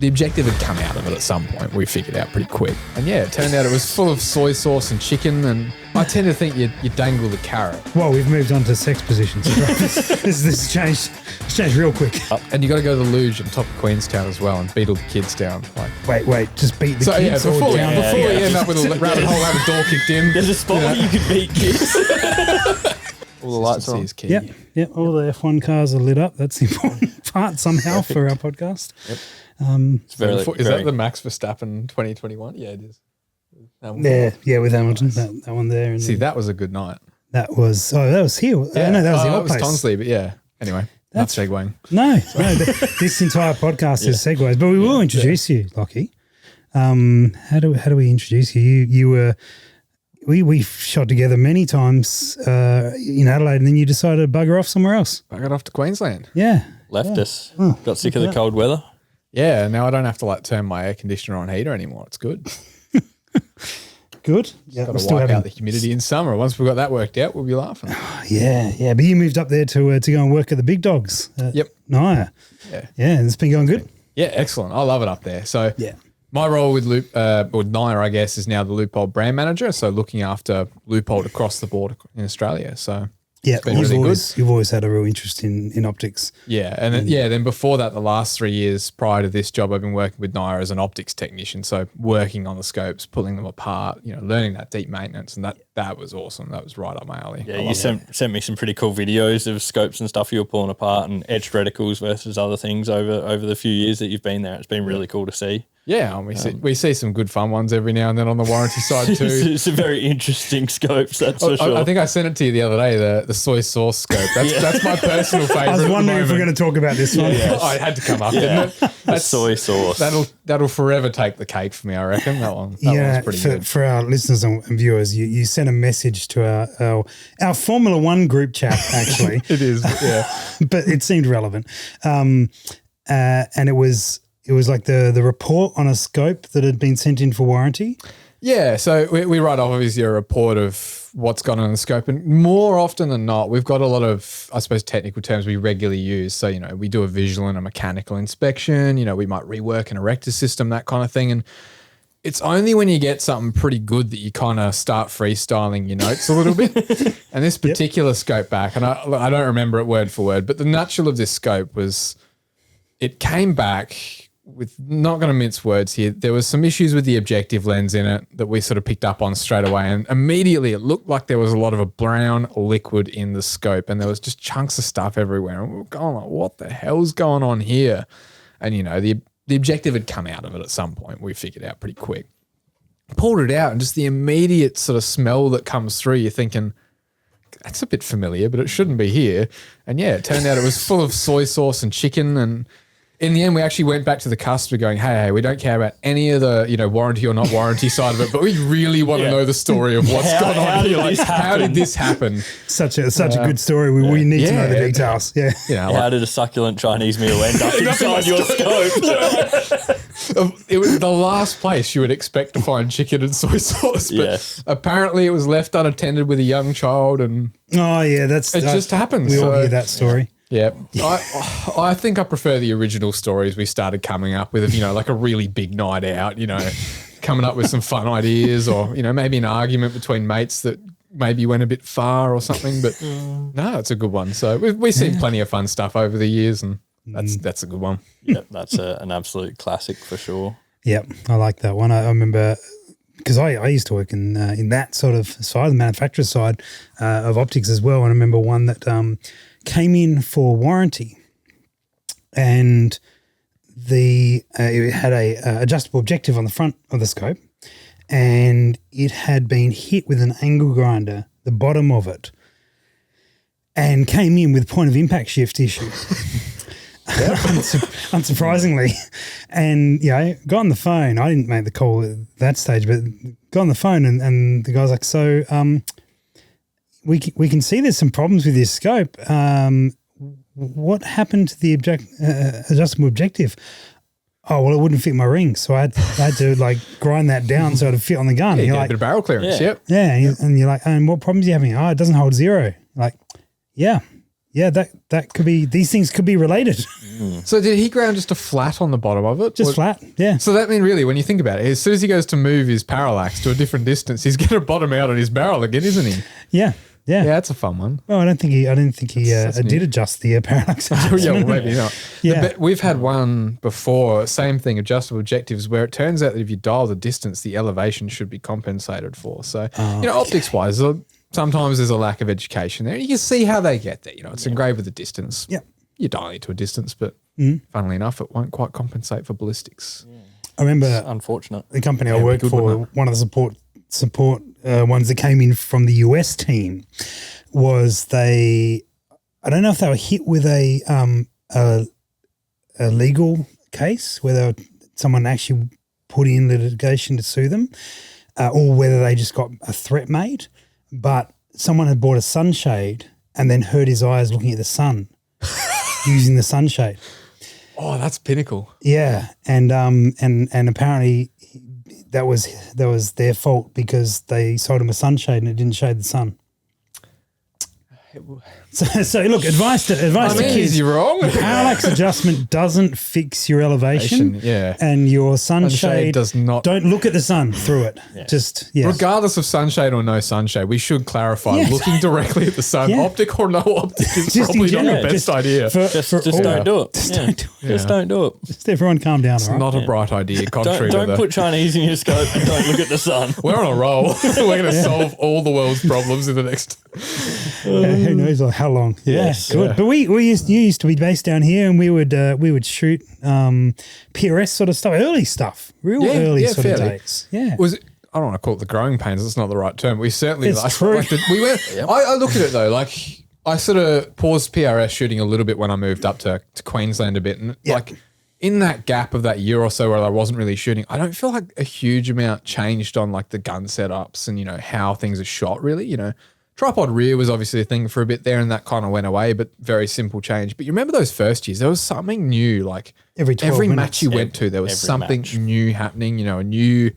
The objective had come out of it at some point. We figured out pretty quick. And yeah, it turned out it was full of soy sauce and chicken. And I tend to think you dangle the carrot. Well, we've moved on to sex positions. This changed. It's changed real quick. And you got to go to the luge on top of Queenstown as well and beat all the kids down. Like, Wait, just beat the kids before all down. Before we end up with a rabbit hole, have a door kicked in. There's a spot where you could beat kids. All the lights are on. Is key. Yep. All the F1 cars are lit up. That's the important part somehow for our podcast. Yep. Is that the Max Verstappen 2021? Yeah, it is. Yeah, with Hamilton, that one there. And see, that was a good night. That was here. Yeah. No, that was the old it was place. Tonsley, but yeah. Anyway, that's not segueing. No, this entire podcast is segues, but we will introduce you, Lockie. How do we introduce you? You were. We shot together many times in Adelaide, and then you decided to bugger off somewhere else. Buggered off to Queensland. Yeah. Left us. Got sick of the cold weather. Yeah, now I don't have to turn my air conditioner on heater anymore. It's good. Good. Yeah, got to wipe out the humidity in summer. Once we've got that worked out, we'll be laughing. Yeah. But you moved up there to go and work at the big dogs. Yep. NIOA. Yeah. Yeah, and it's been going good. Yeah, excellent. I love it up there. So yeah. My role with NIOA, I guess, is now the Leupold brand manager. So looking after Leupold across the board in Australia. So yeah, it's been really good. You've always had a real interest in optics. Yeah, and then before that, the last 3 years prior to this job, I've been working with NIOA as an optics technician. So working on the scopes, pulling them apart, learning that deep maintenance, and that was awesome. That was right up my alley. Yeah, you sent me some pretty cool videos of scopes and stuff you were pulling apart and edged reticles versus other things over the few years that you've been there. It's been really cool to see. Yeah, we see some good fun ones every now and then on the warranty side too. It's a very interesting scopes, that's for sure. I think I sent it to you the other day, the soy sauce scope. That's my personal favourite. I was wondering if we're going to talk about this one. Yeah. Oh, it had to come up, didn't it? That's soy sauce. That'll forever take the cake for me, I reckon. That one. That one's pretty good. For our listeners and viewers, you sent a message to our Formula One group chat, actually. It is, yeah. But it seemed relevant. And it was like the report on a scope that had been sent in for warranty. Yeah, so we write off obviously a report of what's gone on the scope, and more often than not, we've got a lot of, I suppose, technical terms we regularly use. So, we do a visual and a mechanical inspection, we might rework an erector system, that kind of thing. And it's only when you get something pretty good that you kind of start freestyling your notes a little bit. And this particular scope back, and I don't remember it word for word, but the nutshell of this scope was it came back with, not going to mince words here, there was some issues with the objective lens in it that we sort of picked up on straight away, and immediately it looked like there was a lot of a brown liquid in the scope, and there was just chunks of stuff everywhere, and we were going like, what the hell's going on here? And the objective had come out of it at some point. We figured out pretty quick. Pulled it out, and just the immediate sort of smell that comes through, you're thinking, that's a bit familiar, but it shouldn't be here. And yeah, it turned out it was full of soy sauce and chicken, and in the end, we actually went back to the customer going, hey, we don't care about any of the, warranty or not warranty side of it, but we really want to know the story of what's gone on here. How did this happen? Such a good story. We need to know the details. Yeah. How did a succulent Chinese meal end up inside your scope? It was the last place you would expect to find chicken and soy sauce, but apparently it was left unattended with a young child, and just happens. We all hear that story. Yeah, I think I prefer the original stories we started coming up with, like a really big night out, coming up with some fun ideas, or, maybe an argument between mates that maybe went a bit far or something. But no, it's a good one. So we've seen plenty of fun stuff over the years, and that's a good one. Yeah, that's an absolute classic for sure. Yep, I like that one. I remember, because I used to work in that sort of side, the manufacturer's side of optics as well. And I remember one that came in for warranty, and it had a adjustable objective on the front of the scope, and it had been hit with an angle grinder, the bottom of it, and came in with point of impact shift issue. Unsurprisingly. And got on the phone. I didn't make the call at that stage, but got on the phone, and the guy's like, so we can see there's some problems with this scope. What happened to the adjustable objective? Oh, well, it wouldn't fit my ring, so I had to grind that down so it'd fit on the gun. Yeah, you get a bit of barrel clearance. Yeah, and you're like, and what problems are you having? Oh, it doesn't hold zero. Like, yeah, yeah, that could be. These things could be related. So did he ground just a flat on the bottom of it? Just flat. Yeah. So that mean really, when you think about it, as soon as he goes to move his parallax to a different distance, he's going to bottom out on his barrel again, isn't he? Yeah. Yeah. Yeah, that's a fun one. Well, I didn't think he did adjust the parallax. Yeah, well, maybe not. Yeah. We've had one before, same thing, adjustable objectives, where it turns out that if you dial the distance, the elevation should be compensated for. So, optics-wise, sometimes there's a lack of education there. You can see how they get there. It's engraved with the distance. Yeah. You're dialing to a distance, but funnily enough, it won't quite compensate for ballistics. Yeah. I remember It's unfortunate. the company I worked for, one of the support ones that came in from the US team was I don't know if they were hit with a legal case where someone actually put in litigation to sue them, or whether they just got a threat made, but someone had bought a sunshade and then hurt his eyes looking at the sun using the sunshade. Oh, that's pinnacle. Yeah, and apparently that was their fault because they sold him a sunshade and it didn't shade the sun. So look, advice to kids. Is you wrong? Parallax adjustment doesn't fix your elevation. Yeah. And your sunshade does not. Don't look at the sun through it. Yeah. Just Regardless of sunshade or no sunshade, we should clarify looking directly at the sun, optic or no optic, is probably not the best idea. Just don't do it. Just don't do it. Just everyone calm down. It's not a bright idea. Contrary don't put Chinese in your scope and don't look at the sun. We're on a roll. We're going to solve all the world's problems in the next. Who knows how long? Yes. Good. But you used to be based down here, and we would shoot PRS sort of stuff, early stuff, early sort of days. Yeah. Was it? I don't want to call it the growing pains. It's not the right term. We certainly. It's true. I look at it though. Like I sort of paused PRS shooting a little bit when I moved up to Queensland a bit, and like in that gap of that year or so where I wasn't really shooting, I don't feel like a huge amount changed on like the gun setups and how things are shot. Really, tripod rear was obviously a thing for a bit there, and that kind of went away, but very simple change. But you remember those first years, there was something new. Like every match you went to, there was something new happening, a new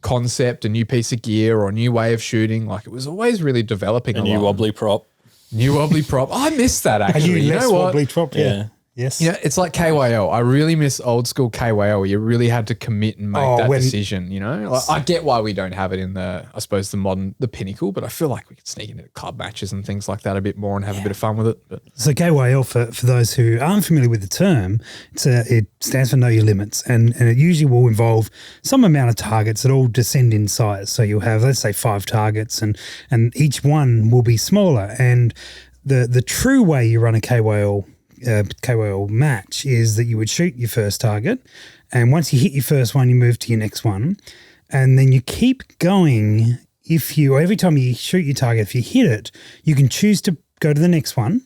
concept, a new piece of gear or a new way of shooting. Like it was always really developing a new wobbly prop. I miss that actually. You know what? Wobbly prop, yeah. Yes. Yeah, it's like KYL. I really miss old school KYL where you really had to commit and make that decision, Like, I get why we don't have it in the Pinnacle, but I feel like we could sneak into club matches and things like that a bit more and have a bit of fun with it. But so KYL, for those who aren't familiar with the term, it stands for Know Your Limits, and it usually will involve some amount of targets that all descend in size. So you'll have, let's say, 5 targets, and each one will be smaller. And the true way you run a KYL match is that you would shoot your first target, and once you hit your first one, you move to your next one, and then you keep going. Every time you shoot your target, if you hit it, you can choose to go to the next one,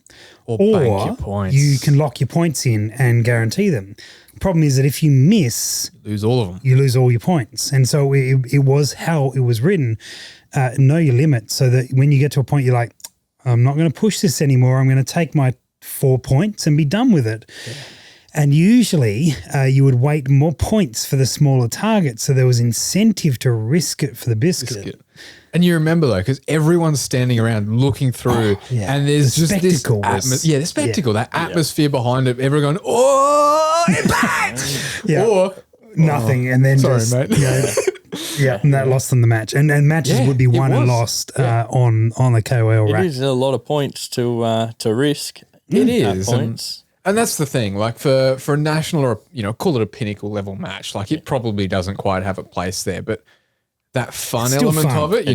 or bank your points. You can lock your points in and guarantee them. The problem is that if you miss, you lose all of them. You lose all your points, and so it was how it was written. Know your limit, so that when you get to a point, you're like, I'm not going to push this anymore. I'm going to take my 4 points and be done with it. Yeah. And usually you would weight more points for the smaller target, so there was incentive to risk it for the biscuit. And you remember though, because everyone's standing around looking through, and there's just this the spectacle, that atmosphere behind it. Everyone going, "Oh, impact!" or nothing, and then mate. And that lost them the match. And matches would be won and lost on a KOL rack. It is a lot of points to risk. It is. And that's the thing, like for a national or, call it a Pinnacle level match, like it probably doesn't quite have a place there, but that fun element of it,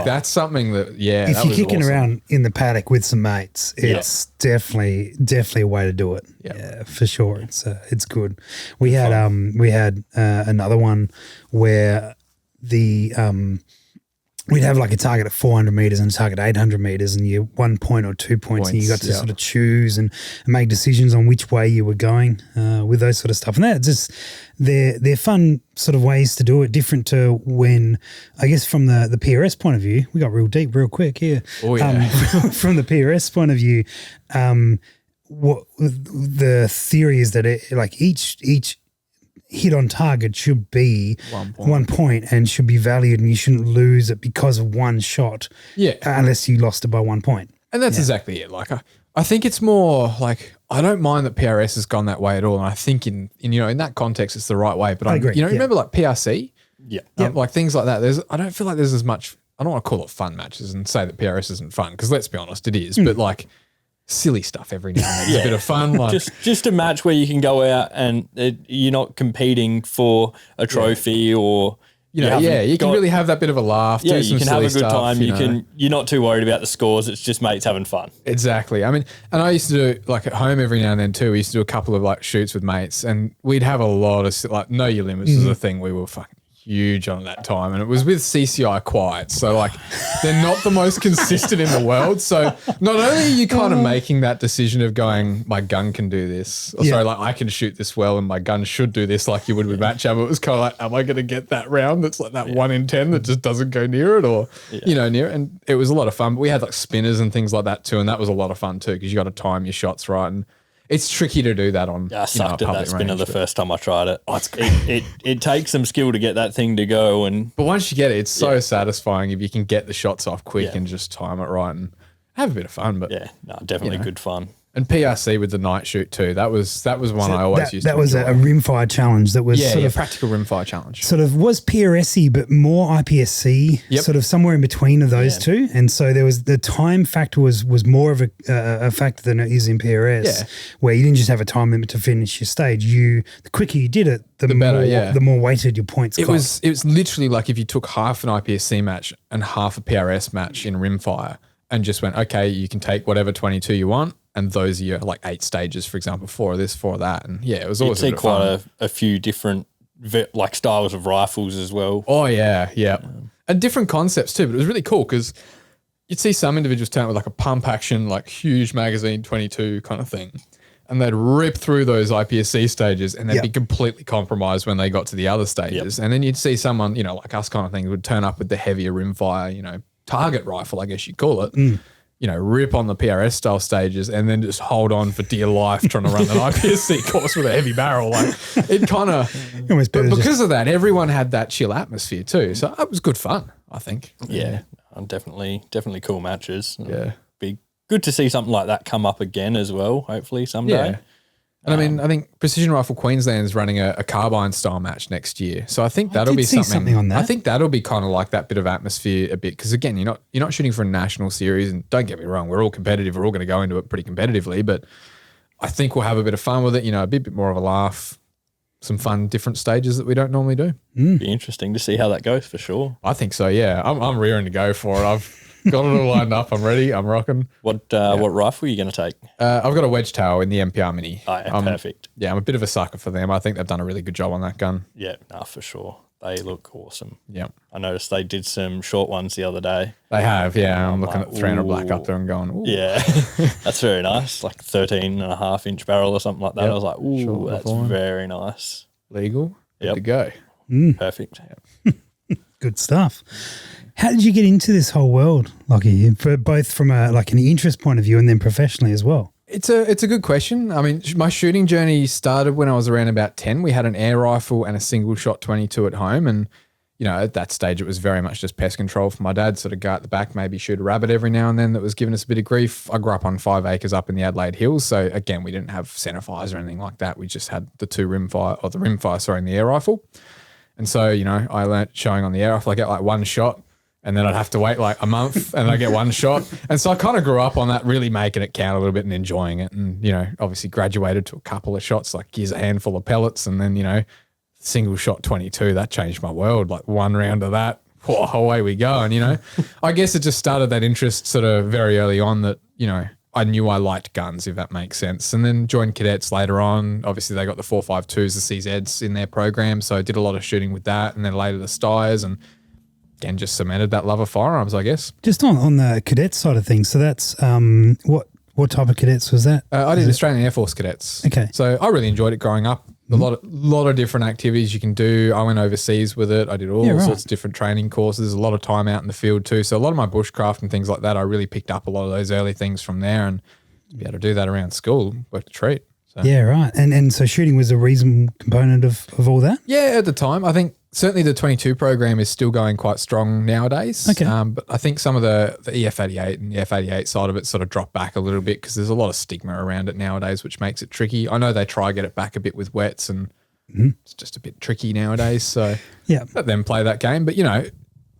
that's something that, if you're kicking around in the paddock with some mates, it's definitely a way to do it. Yeah, for sure. It's good. We had another one where we'd have like a target at 400 meters and a target at 800 meters, and you 1 point or 2 points, and you got to sort of choose and make decisions on which way you were going with those sort of stuff. And that's just they're fun sort of ways to do it, different to when, I guess, from the PRS point of view, we got real deep real quick here. Oh yeah. From the PRS point of view, what the theory is that each hit on target should be 1 point and should be valued, and you shouldn't lose it because of one shot. Yeah. Unless you lost it by 1 point. And that's exactly it. Like I think it's more like I don't mind that PRS has gone that way at all, and I think in that context it's the right way. But I agree. Remember like PRC, like things like that. I don't feel like there's as much. I don't want to call it fun matches and say that PRS isn't fun because let's be honest, it is. But like silly stuff every now and then is a bit of fun. Like just a match where you can go out and you're not competing for a trophy or. You can really have that bit of a laugh. Yeah, do some you can have a good stuff, time. You're not too worried about the scores. It's just mates having fun. Exactly. I mean, and I used to do like at home every now and then too. We used to do a couple of like shoots with mates, and we'd have a lot of like Know Your Limits is a thing we were fucking huge on at that time, and it was with CCI Quiet. So like they're not the most consistent in the world. So not only are you kind of making that decision of going, my gun can do this, or sorry, like I can shoot this well, and my gun should do this, like you would with match ammo. It was kind of like, am I going to get that round that's like that 1 in 10 that just doesn't go near it, or near it? And it was a lot of fun. But we had like spinners and things like that too, and that was a lot of fun too because you got to time your shots right and. It's tricky to do that on. Yeah, I sucked at that spinner the first time I tried it. Oh, it's great. It takes some skill to get that thing to go, but once you get it, it's so satisfying if you can get the shots off quick and just time it right and have a bit of fun. But definitely good fun. And PRC with the night shoot too. That was one I always used to That was enjoy. a rimfire challenge that was sort of practical rimfire challenge. Sort of was PRS-y, but more IPSC, sort of somewhere in between of those two. And so there was the time factor was more of a factor than it is in PRS, where you didn't just have a time limit to finish your stage. The quicker you did it, the better, the more weighted your points got. It was literally like if you took half an IPSC match and half a PRS match in rimfire and just went, okay, you can take whatever 22 you want. And those are your like 8 stages, for example, 4 of this, 4 of that. And it was always You'd see quite a few different like styles of rifles as well. Oh, yeah. And different concepts too. But it was really cool because you'd see some individuals turn with like a pump action, like huge magazine 22 kind of thing. And they'd rip through those IPSC stages and they'd be completely compromised when they got to the other stages. And then you'd see someone, like us kind of thing, would turn up with the heavier rimfire, target rifle, I guess you'd call it. Rip on the PRS style stages and then just hold on for dear life trying to run an IPSC course with a heavy barrel. Like it kind of, because of that, everyone had that chill atmosphere too. So it was good fun, I think. Yeah, definitely cool matches. Yeah. Be good to see something like that come up again as well, hopefully someday. Yeah. And I mean, I think Precision Rifle Queensland is running a carbine style match next year. So I think that'll be something on that. I think that'll be kind of like that bit of atmosphere a bit. Because again, you're not shooting for a national series, and don't get me wrong, we're all competitive. We're all going to go into it pretty competitively, but I think we'll have a bit of fun with it. A bit more of a laugh, some fun, different stages that we don't normally do. Be interesting to see how that goes for sure. I think so. Yeah, I'm rearing to go for it. I've got it all lined up. I'm ready. I'm rocking. What rifle are you going to take? I've got a wedge tail in the MPR Mini. Oh, yeah, perfect. Yeah, I'm a bit of a sucker for them. I think they've done a really good job on that gun. Yeah, for sure. They look awesome. Yeah. I noticed they did some short ones the other day. They have, yeah. I'm looking at 300 black up there and going, ooh. Yeah, that's very nice. Like 13.5-inch barrel or something like that. I was like, ooh, that's very nice. Legal. Good to go. Perfect. Good stuff. How did you get into this whole world, Lockie? Both from an interest point of view and then professionally as well. It's a good question. I mean, my shooting journey started when I was around about 10. We had an air rifle and a single shot 22 at home, and at that stage it was very much just pest control for my dad. Sort of go out the back, maybe shoot a rabbit every now and then. That was giving us a bit of grief. I grew up on 5 acres up in the Adelaide Hills, so again, we didn't have centre fires or anything like that. We just had the rimfire in the air rifle. And so I learnt showing on the air rifle. I get like one shot. And then I'd have to wait like a month and I get one shot. And so I kind of grew up on that, really making it count a little bit and enjoying it. And, obviously graduated to a couple of shots, like here's a handful of pellets. And then, single shot 22, that changed my world. Like one round of that, away we go. And, I guess it just started that interest sort of very early on that, I knew I liked guns, if that makes sense. And then joined cadets later on. Obviously they got the 4.52s, the CZs in their program. So I did a lot of shooting with that. And then later the Styres and, again, just cemented that love of firearms, I guess. Just on the cadet side of things, so that's what type of cadets was that? I did Australian Air Force cadets. Okay. So I really enjoyed it growing up. A lot of different activities you can do. I went overseas with it. I did all sorts of different training courses, a lot of time out in the field too. So a lot of my bushcraft and things like that, I really picked up a lot of those early things from there, and to be able to do that around school worked a treat. So. Yeah, right. And so shooting was a reasonable component of all that? Yeah, at the time. I think certainly the 22 program is still going quite strong nowadays. Okay. But I think some of the EF88 and the F88 side of it sort of dropped back a little bit because there's a lot of stigma around it nowadays, which makes it tricky. I know they try to get it back a bit with wets and it's just a bit tricky nowadays. So let them play that game. But, you know,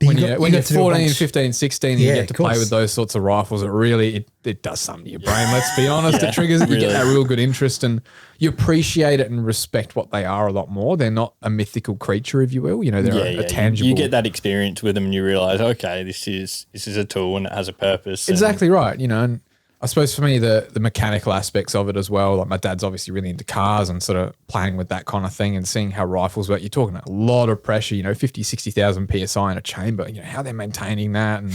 when you're 14, 15, 16, and you get to play with those sorts of rifles, it really, it does something to your brain, let's be honest. It triggers it. You get that real good interest and you appreciate it and respect what they are a lot more. They're not a mythical creature, if you will. You know, they're a tangible. You get that experience with them and you realise, okay, this is a tool and it has a purpose. Exactly right. You know, and I suppose for me, the mechanical aspects of it as well, like my dad's obviously really into cars and sort of playing with that kind of thing and seeing how rifles work. You're talking a lot of pressure, you know, 50, 60,000 PSI in a chamber, you know, how they're maintaining that and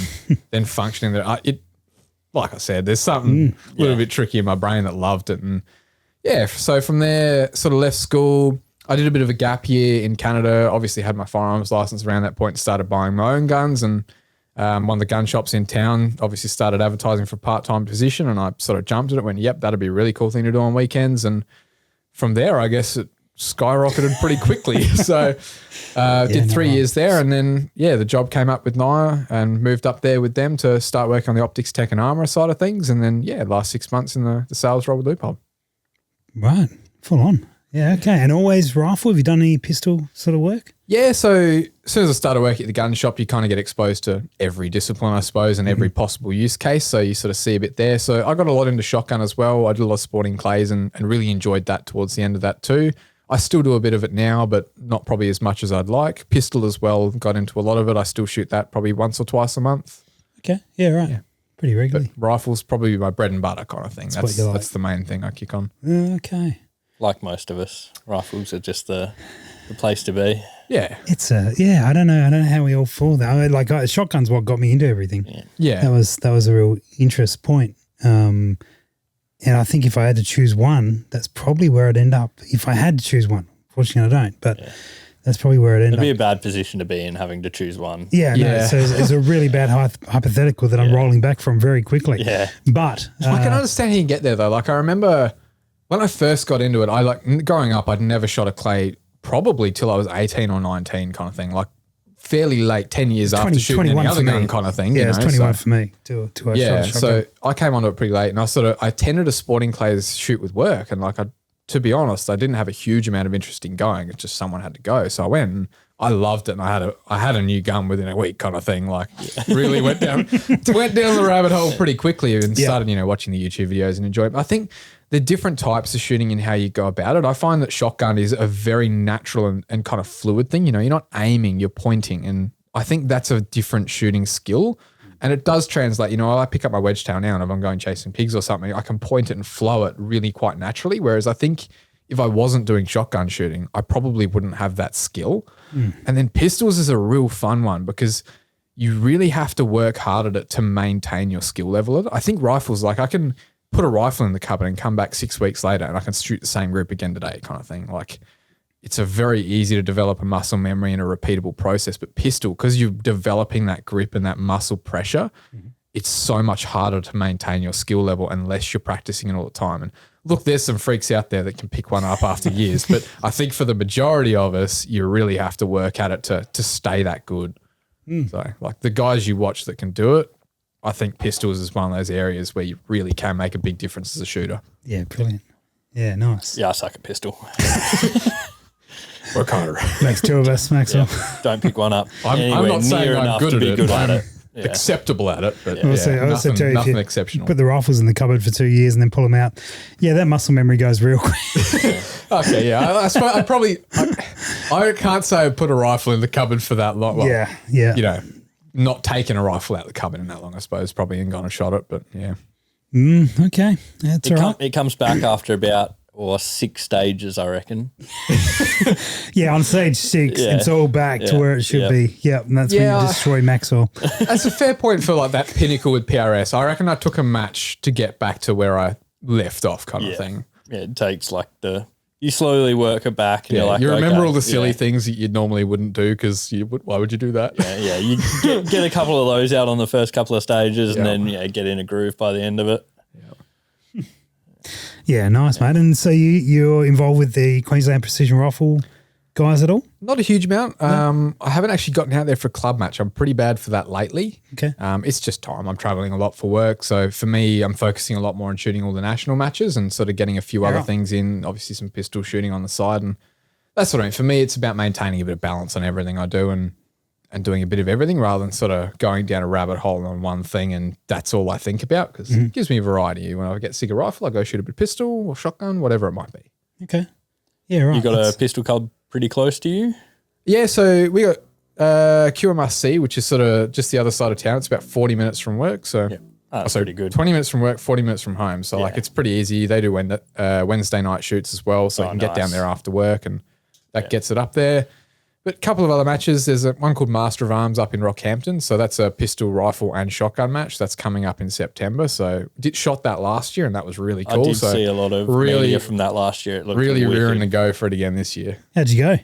then functioning there. Like I said, there's something a little bit tricky in my brain that loved it. And so from there, sort of left school. I did a bit of a gap year in Canada, obviously had my firearms license around that point and started buying my own guns and one of the gun shops in town obviously started advertising for a part-time position and I sort of jumped at it, went, yep, that'd be a really cool thing to do on weekends. And from there, I guess it skyrocketed pretty quickly. So did 3 years there and then, the job came up with NIOA and moved up there with them to start working on the optics, tech and armour side of things. And then, last 6 months in the sales role with Leupold. Right. Full on. Yeah, okay. And always rifle? Have you done any pistol sort of work? Yeah, so as soon as I started working at the gun shop, you kind of get exposed to every discipline, I suppose, and every possible use case. So you sort of see a bit there. So I got a lot into shotgun as well. I did a lot of sporting clays and really enjoyed that towards the end of that too. I still do a bit of it now, but not probably as much as I'd like. Pistol as well, got into a lot of it. I still shoot that probably once or twice a month. Okay, yeah, right. Yeah. Pretty regularly. But rifles probably my bread and butter kind of thing. That's the main thing I kick on. Okay. Like most of us, rifles are just the place to be. Yeah. It's I don't know how we all fall there. Like shotgun's what got me into everything. Yeah. That was a real interest point. And I think if I had to choose one, that's probably where I'd end up. If I had to choose one. Fortunately I don't, but that's probably where I'd end up. It'd be a bad position to be in, having to choose one. Yeah. No, so it's a really bad hypothetical that I'm rolling back from very quickly. Yeah. But I can understand how you get there though. Like I remember when I first got into it, growing up, I'd never shot a clay probably till I was 18 or 19 kind of thing, like fairly late, 10 years after shooting any other gun kind of thing. Yeah, it's 21 for me. So I came onto it pretty late and I tended to sporting clays shoot with work and to be honest, I didn't have a huge amount of interest in going. It's just someone had to go. So I went and I loved it and I had a new gun within a week kind of thing. Like really went down the rabbit hole pretty quickly and started, watching the YouTube videos and enjoying it. I think the different types of shooting and how you go about it. I find that shotgun is a very natural and kind of fluid thing. You're not aiming, you're pointing. And I think that's a different shooting skill. And it does translate, I pick up my wedge tail now and if I'm going chasing pigs or something, I can point it and flow it really quite naturally. Whereas I think if I wasn't doing shotgun shooting, I probably wouldn't have that skill. And then pistols is a real fun one because you really have to work hard at it to maintain your skill level of it. I think rifles, I can put a rifle in the cupboard and come back 6 weeks later and I can shoot the same group again today kind of thing. It's a very easy to develop a muscle memory and a repeatable process, but pistol, because you're developing that grip and that muscle pressure, it's so much harder to maintain your skill level unless you're practicing it all the time. And look, there's some freaks out there that can pick one up after years, but I think for the majority of us, you really have to work at it to stay that good. So the guys you watch that can do it, I think pistols is one of those areas where you really can make a big difference as a shooter. Yeah, brilliant. Yeah, nice. Yeah, I suck at pistol. Work harder. Makes two of us, Maxwell. Yeah, don't pick one up. I'm not saying I'm good at it. Yeah. Acceptable at it, but I also tell you, nothing exceptional. Put the rifles in the cupboard for 2 years and then pull them out. Yeah, that muscle memory goes real quick. Okay, yeah. I suppose I can't say I put a rifle in the cupboard for that long. Yeah. Not taking a rifle out of the cupboard in that long, I suppose, probably ain't gone and shot it, but yeah. Okay, that's all right. It comes back after about 6 stages, I reckon. Yeah, on stage 6, it's all back to where it should be. Yeah, and that's when you destroy Maxwell. That's a fair point for that pinnacle with PRS. I reckon I took a match to get back to where I left off kind of thing. Yeah, it takes you slowly work it back. And you remember all the silly things that you normally wouldn't do because why would you do that? Yeah. You get a couple of those out on the first couple of stages and then get in a groove by the end of it. Yeah, nice, mate. And so you're involved with the Queensland Precision Rifle guys at all? Not a huge amount. I haven't actually gotten out there for a club match. I'm pretty bad for that lately. Okay. It's just time. I'm traveling a lot for work. So for me, I'm focusing a lot more on shooting all the national matches and sort of getting a few other things in, obviously some pistol shooting on the side. And that's what I mean. For me, it's about maintaining a bit of balance on everything I do and doing a bit of everything rather than sort of going down a rabbit hole on one thing and that's all I think about because it gives me variety. When I get sick of rifle, I go shoot a bit of pistol or shotgun, whatever it might be. Okay. Yeah, right. You got a pistol club pretty close to you? Yeah, so we got QMRC, which is sort of just the other side of town. It's about 40 minutes from work. So, that's pretty good. 20 minutes from work, 40 minutes from home. So like it's pretty easy. They do Wednesday night shoots as well. So you can get down there after work and that gets it up there. But a couple of other matches. There's one called Master of Arms up in Rockhampton. So that's a pistol, rifle and shotgun match. That's coming up in September. So shot that last year and that was really cool. I did see a lot of media from that last year. It looked really wicked. rearing to go for it again this year. How'd you go?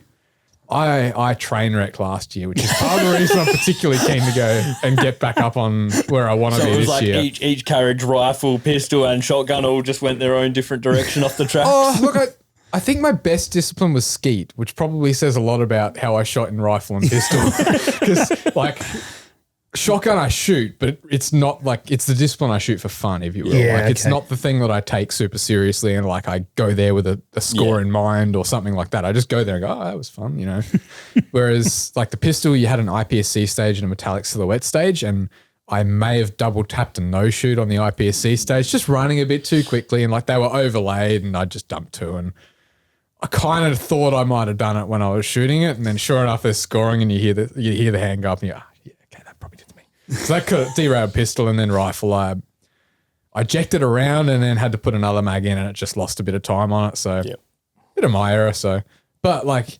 I train wrecked last year, which is part of the reason I'm particularly keen to go and get back up on where I want to be it was this like year. each carriage, rifle, pistol and shotgun all just went their own different direction off the tracks. Oh, look, I think my best discipline was skeet, which probably says a lot about how I shot in rifle and pistol. Because, like, shotgun I shoot, but it's not like, it's the discipline I shoot for fun, if you will. Yeah, It's not the thing that I take super seriously and, like, I go there with a score in mind or something like that. I just go there and go, oh, that was fun, you know. Whereas, like, the pistol, you had an IPSC stage and a metallic silhouette stage, and I may have double tapped a no shoot on the IPSC stage, just running a bit too quickly, and, like, they were overlaid and I just dumped two, and I kind of thought I might have done it when I was shooting it, and then sure enough, they're scoring, and you hear the hand go up, and you're, yeah, okay, that probably did to me. So that could derailed pistol and then rifle. I ejected around and then had to put another mag in, and it just lost a bit of time on it. So bit of my error. So, but like,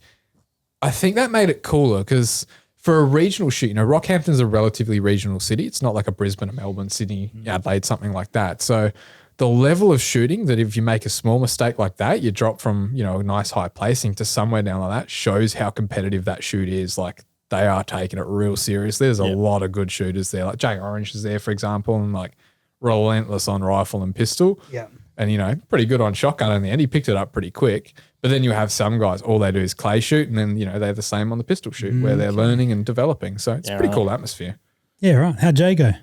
I think that made it cooler because for a regional shoot, you know, Rockhampton's a relatively regional city. It's not like a Brisbane, a Melbourne, Sydney, Adelaide, something like that. So the level of shooting that if you make a small mistake like that, you drop from, you know, a nice high placing to somewhere down like that shows how competitive that shoot is. Like they are taking it real seriously. There's a lot of good shooters there. Like Jay Orange is there, for example, and like relentless on rifle and pistol. Yeah. And, you know, pretty good on shotgun in the end. He picked it up pretty quick. But then you have some guys, all they do is clay shoot, and then, you know, they're the same on the pistol shoot where they're learning and developing. So it's a pretty cool atmosphere. Yeah, right. How'd Jay go?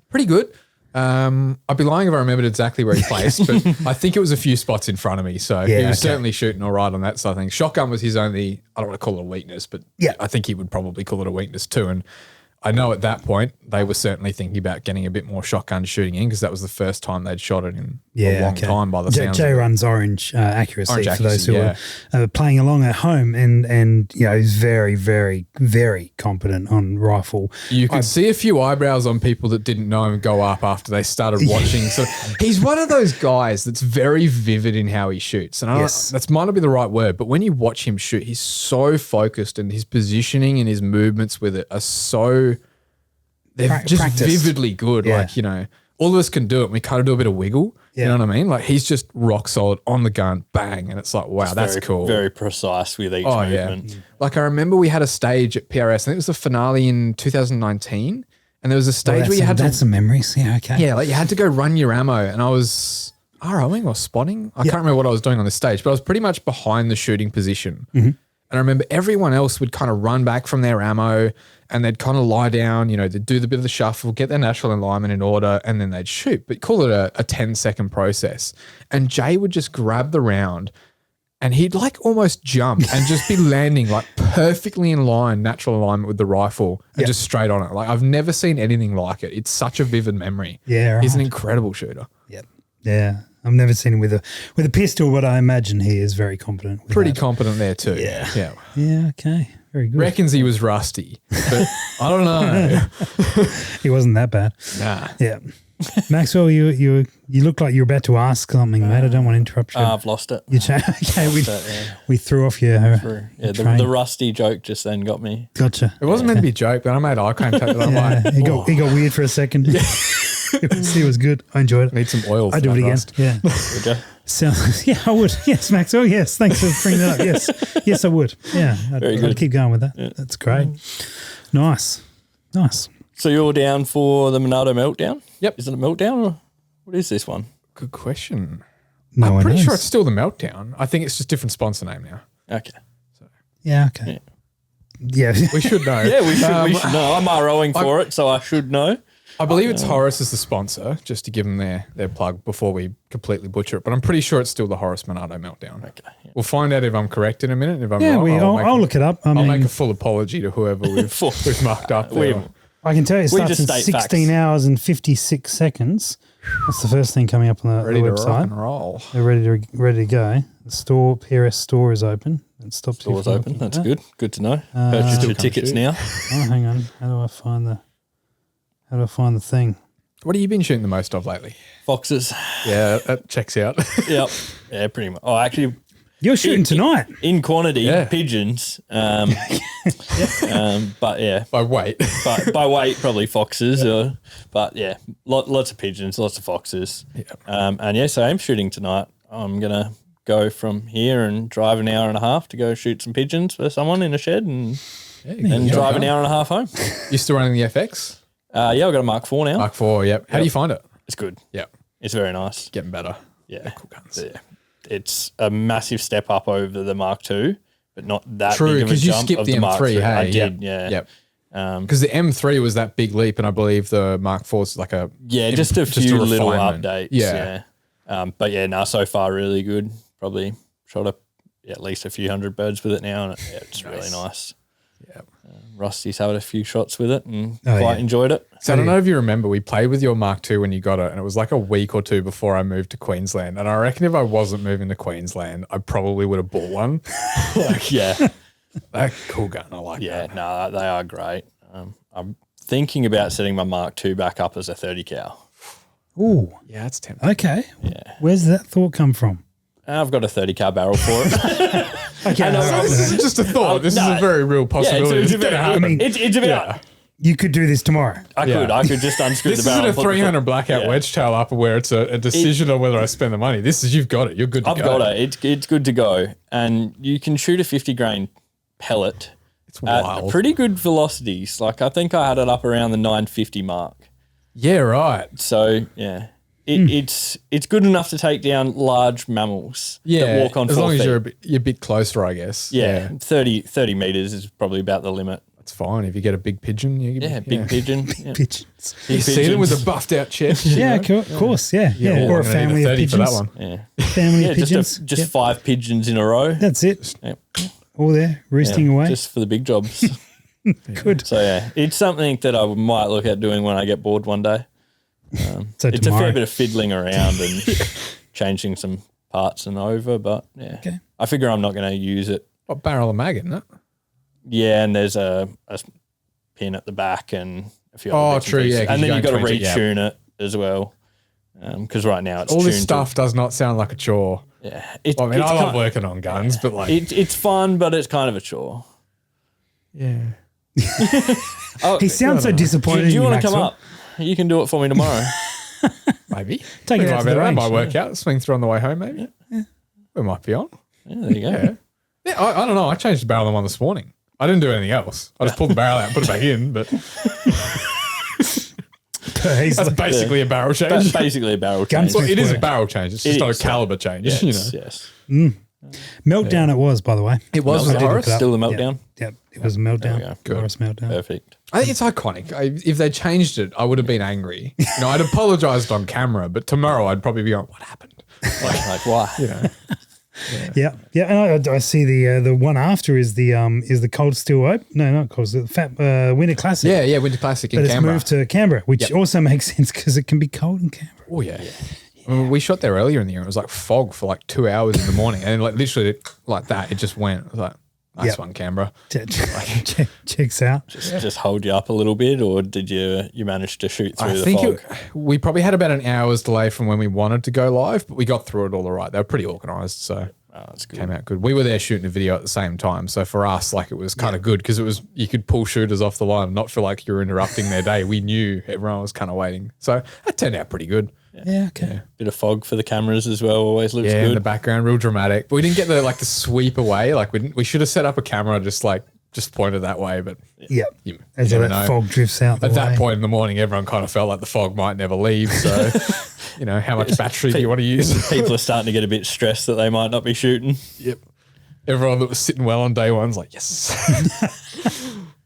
Pretty good. I'd be lying if I remembered exactly where he placed, but I think it was a few spots in front of me. So he was certainly shooting all right on that side of things. Shotgun was his only, I don't want to call it a weakness, but I think he would probably call it a weakness too. And I know at that point they were certainly thinking about getting a bit more shotgun shooting in because that was the first time they'd shot it in a long time by the sounds Jay of it. runs orange accuracy Orange for those who accuracy, are playing along at home, and you know he's very, very, very competent on rifle. You could see a few eyebrows on people that didn't know him go up after they started watching. So he's one of those guys that's very vivid in how he shoots, and that might not be the right word, but when you watch him shoot, he's so focused, and his positioning and his movements with it are so. They're just practiced. Vividly good. Yeah. Like, you know, all of us can do it. We kind of do a bit of wiggle. You know what I mean? Like he's just rock solid on the gun, bang. And it's like, wow, that's cool. Very precise with each movement. Yeah. Like I remember we had a stage at PRS, I think it was the finale in 2019. And there was a stage where you had that's some memories. Yeah, okay. Yeah, like you had to go run your ammo. And I was ROing or spotting. I can't remember what I was doing on the stage, but I was pretty much behind the shooting position. And I remember everyone else would kind of run back from their ammo and they'd kind of lie down, you know, they'd do the bit of the shuffle, get their natural alignment in order, and then they'd shoot. But call it a 10-second process. And Jay would just grab the round and he'd like almost jump and just be landing like perfectly in line, natural alignment with the rifle and just straight on it. Like I've never seen anything like it. It's such a vivid memory. Yeah, right. He's an incredible shooter. Yep. Yeah. I've never seen him with a pistol, but I imagine he is very competent. With Pretty that. competent there too. Yeah. Yeah, okay. Very good. Reckons he was rusty, but I don't know. He wasn't that bad. Nah. Yeah. Maxwell, you look like you're about to ask something, mate. I don't want to interrupt you. I've lost it. Okay, we threw off your the rusty joke just then got me. Gotcha. It wasn't meant to be a joke, but I made eye contact with him. Yeah, Like, he got weird for a second. Yeah. it was good. I enjoyed it. need some oil. I do it again. Rust. Yeah. Would you? So yeah, I would. Yes, Maxwell. Yes, thanks for bringing that up. Yes, I would. Yeah, I'd keep going with that. Yeah. That's great. Nice. So you're down for the Monado Meltdown? Yep. Is it a Meltdown or what is this one? Good question. No I'm one pretty knows. sure it's still the Meltdown. I think it's just different sponsor name now. Okay. Yeah, okay. Yeah. We should know. Yeah, we should know. I'm ROing for it, so I should know. I believe it's Horace as the sponsor, just to give them their plug before we completely butcher it. But I'm pretty sure it's still the Horace Monado Meltdown. Okay. Yeah. We'll find out if I'm correct in a minute. If I'm Yeah, wrong, I'll look it up. I'll make a full apology to whoever we've marked up there. I can tell you it We starts just in state 16 facts. hours and 56 seconds. That's the first thing coming up on the Ready to rock website. and roll. They're ready to go. The store, PRS store is open. It stops you Doors from open. looking at That's that. good. Good to know. Purchase your tickets shoot. now. Oh, hang on. How do I find the thing? What have you been shooting the most of lately? Foxes. Yeah, that checks out. Yep. Yeah, pretty much. Oh, actually, You're shooting tonight. in quantity, Yeah. pigeons. But yeah, By weight. by weight, probably foxes. But yeah, lots of pigeons, lots of foxes. And yeah, so I'm shooting tonight. I'm gonna go from here and drive an hour and a half to go shoot some pigeons for someone in a shed, and drive an hour and a half home. You still running the FX? Yeah, I've got a Mark IV now. Mark 4, yep. How do you find it? It's good. Yep. It's very nice. Getting better. Yeah. Cool guns. Yeah. It's a massive step up over the Mark II, but not that True, big of a 'cause you jump skipped of the the Mark M3, III. hey? I Yep. did, yeah. Yep. Because the M3 was that big leap, and I believe the Mark 4 is like Just a few little refinement. updates. Yeah. But yeah, no, so far really good. Probably shot at least a few hundred birds with it now, and it's really nice. Yep. Rusty's had a few shots with it and Oh, quite yeah. enjoyed it. So I don't know if you remember, we played with your Mark II when you got it, and it was like a week or two before I moved to Queensland. And I reckon if I wasn't moving to Queensland, I probably would have bought one. Yeah. That cool gun, I like Yeah, that. no, they are great. I'm thinking about setting my Mark II back up as a 30 cal. Ooh, Yeah, it's tempting. okay. Yeah. Where's that thought come from? I've got a 30 cal barrel for it. Okay, This isn't just a thought. This is a very real possibility. it's It's gonna happen. about. you could do this tomorrow. I could just unscrew This the barrel. isn't a and put the 300 blackout wedge tail upper where it's a decision on whether I spend the money. This is, you've got it. You're good to I've go. got it. It's good to go, and you can shoot a 50 grain pellet It's at wild. pretty good velocities. Like I think I had it up around the 950 mark. Yeah, right. So yeah, it's good enough to take down large mammals Yeah, that walk on as 4 long feet. as you're a bit closer, I guess. yeah, 30 meters is probably about the limit. That's fine. If you get a big pigeon, you Yeah, big pigeon. Yeah. Pigeons. You Big see them with pigeons. a buffed out chest. Yeah, of course. Yeah. well, Or I'm a gonna need family of 30 for pigeons. that one. Yeah, Family yeah, of pigeons. just Yep. 5 pigeons in a row. That's it. Yep. All there, roosting away. Just for the big jobs. Good. So yeah, it's something that I might look at doing when I get bored one day. So It's tomorrow. a fair bit of fiddling around and changing some parts and over, but yeah, Okay. I figure I'm not going to use it. What barrel of mag, isn't it? Yeah, and there's a pin at the back and a few. Oh, other bits and true, pieces. yeah, 'cause and then you you've go got to and tweak it, yeah. retune it as well, because right now it's All this tuned stuff does not sound like a chore. To, yeah, it's, Well, I mean, it's I love kind- working on guns, but like, It's fun, but it's kind of a chore. yeah. Oh, He sounds so do disappointed. you in want to come Maxwell. up? You can do it for me tomorrow. Maybe. Take it out to the That range. might work out. Swing through on the way home, maybe. Yeah. We might be on. Yeah, there you go. Yeah. Yeah, I don't know. I changed the barrel on one this morning. I didn't do anything else. I just pulled the barrel out and put it back in, but He's that's like, basically a barrel That's change. basically a barrel Guns change. Well, it is a work. barrel change. It's just It not is, a caliber change. Yes, You know. yes. meltdown. It was, by the way. It was Meltdown. with Horace. Look it up. Still the meltdown. Yep. It was a meltdown. Good. Horace meltdown. Perfect. I think it's iconic. If they changed it, I would have been angry. You know, I'd apologized on camera, but tomorrow I'd probably be going, "What happened?" Like why? You know. Yeah, yeah. And I see the one after is the Cold Steel Open. No, not Cold Steel. Fat Winter Classic. Yeah, Winter Classic in But it's Canberra. moved to Canberra, which also makes sense because it can be cold in Canberra. Oh yeah. I mean, we shot there earlier in the year. It was like fog for like 2 hours in the morning, and like literally like that, it just went. I was like, "Nice Yep. one, Canberra." Checks out. Just hold you up a little bit, or did you manage to shoot through I the think fog? we probably had about an hour's delay from when we wanted to go live, but we got through it all right. They were pretty organised, so Oh, that's good. came out good. We were there shooting a video at the same time, so for us, like it was kind of good because it was you could pull shooters off the line and not feel like you were interrupting their day. We knew everyone was kind of waiting, so that turned out pretty good. Yeah, okay. Bit of fog for the cameras as well. Always looks Yeah, in the good. background, real dramatic. But we didn't get the sweep away. Like we should have set up a camera just pointed that way, but Yep. you As never that know. fog drifts out the At that way. point in the morning, everyone kind of felt like the fog might never leave. So, you know, how much battery do you want to use? People are starting to get a bit stressed that they might not be shooting. Yep. everyone that was sitting well on day one's like, yes.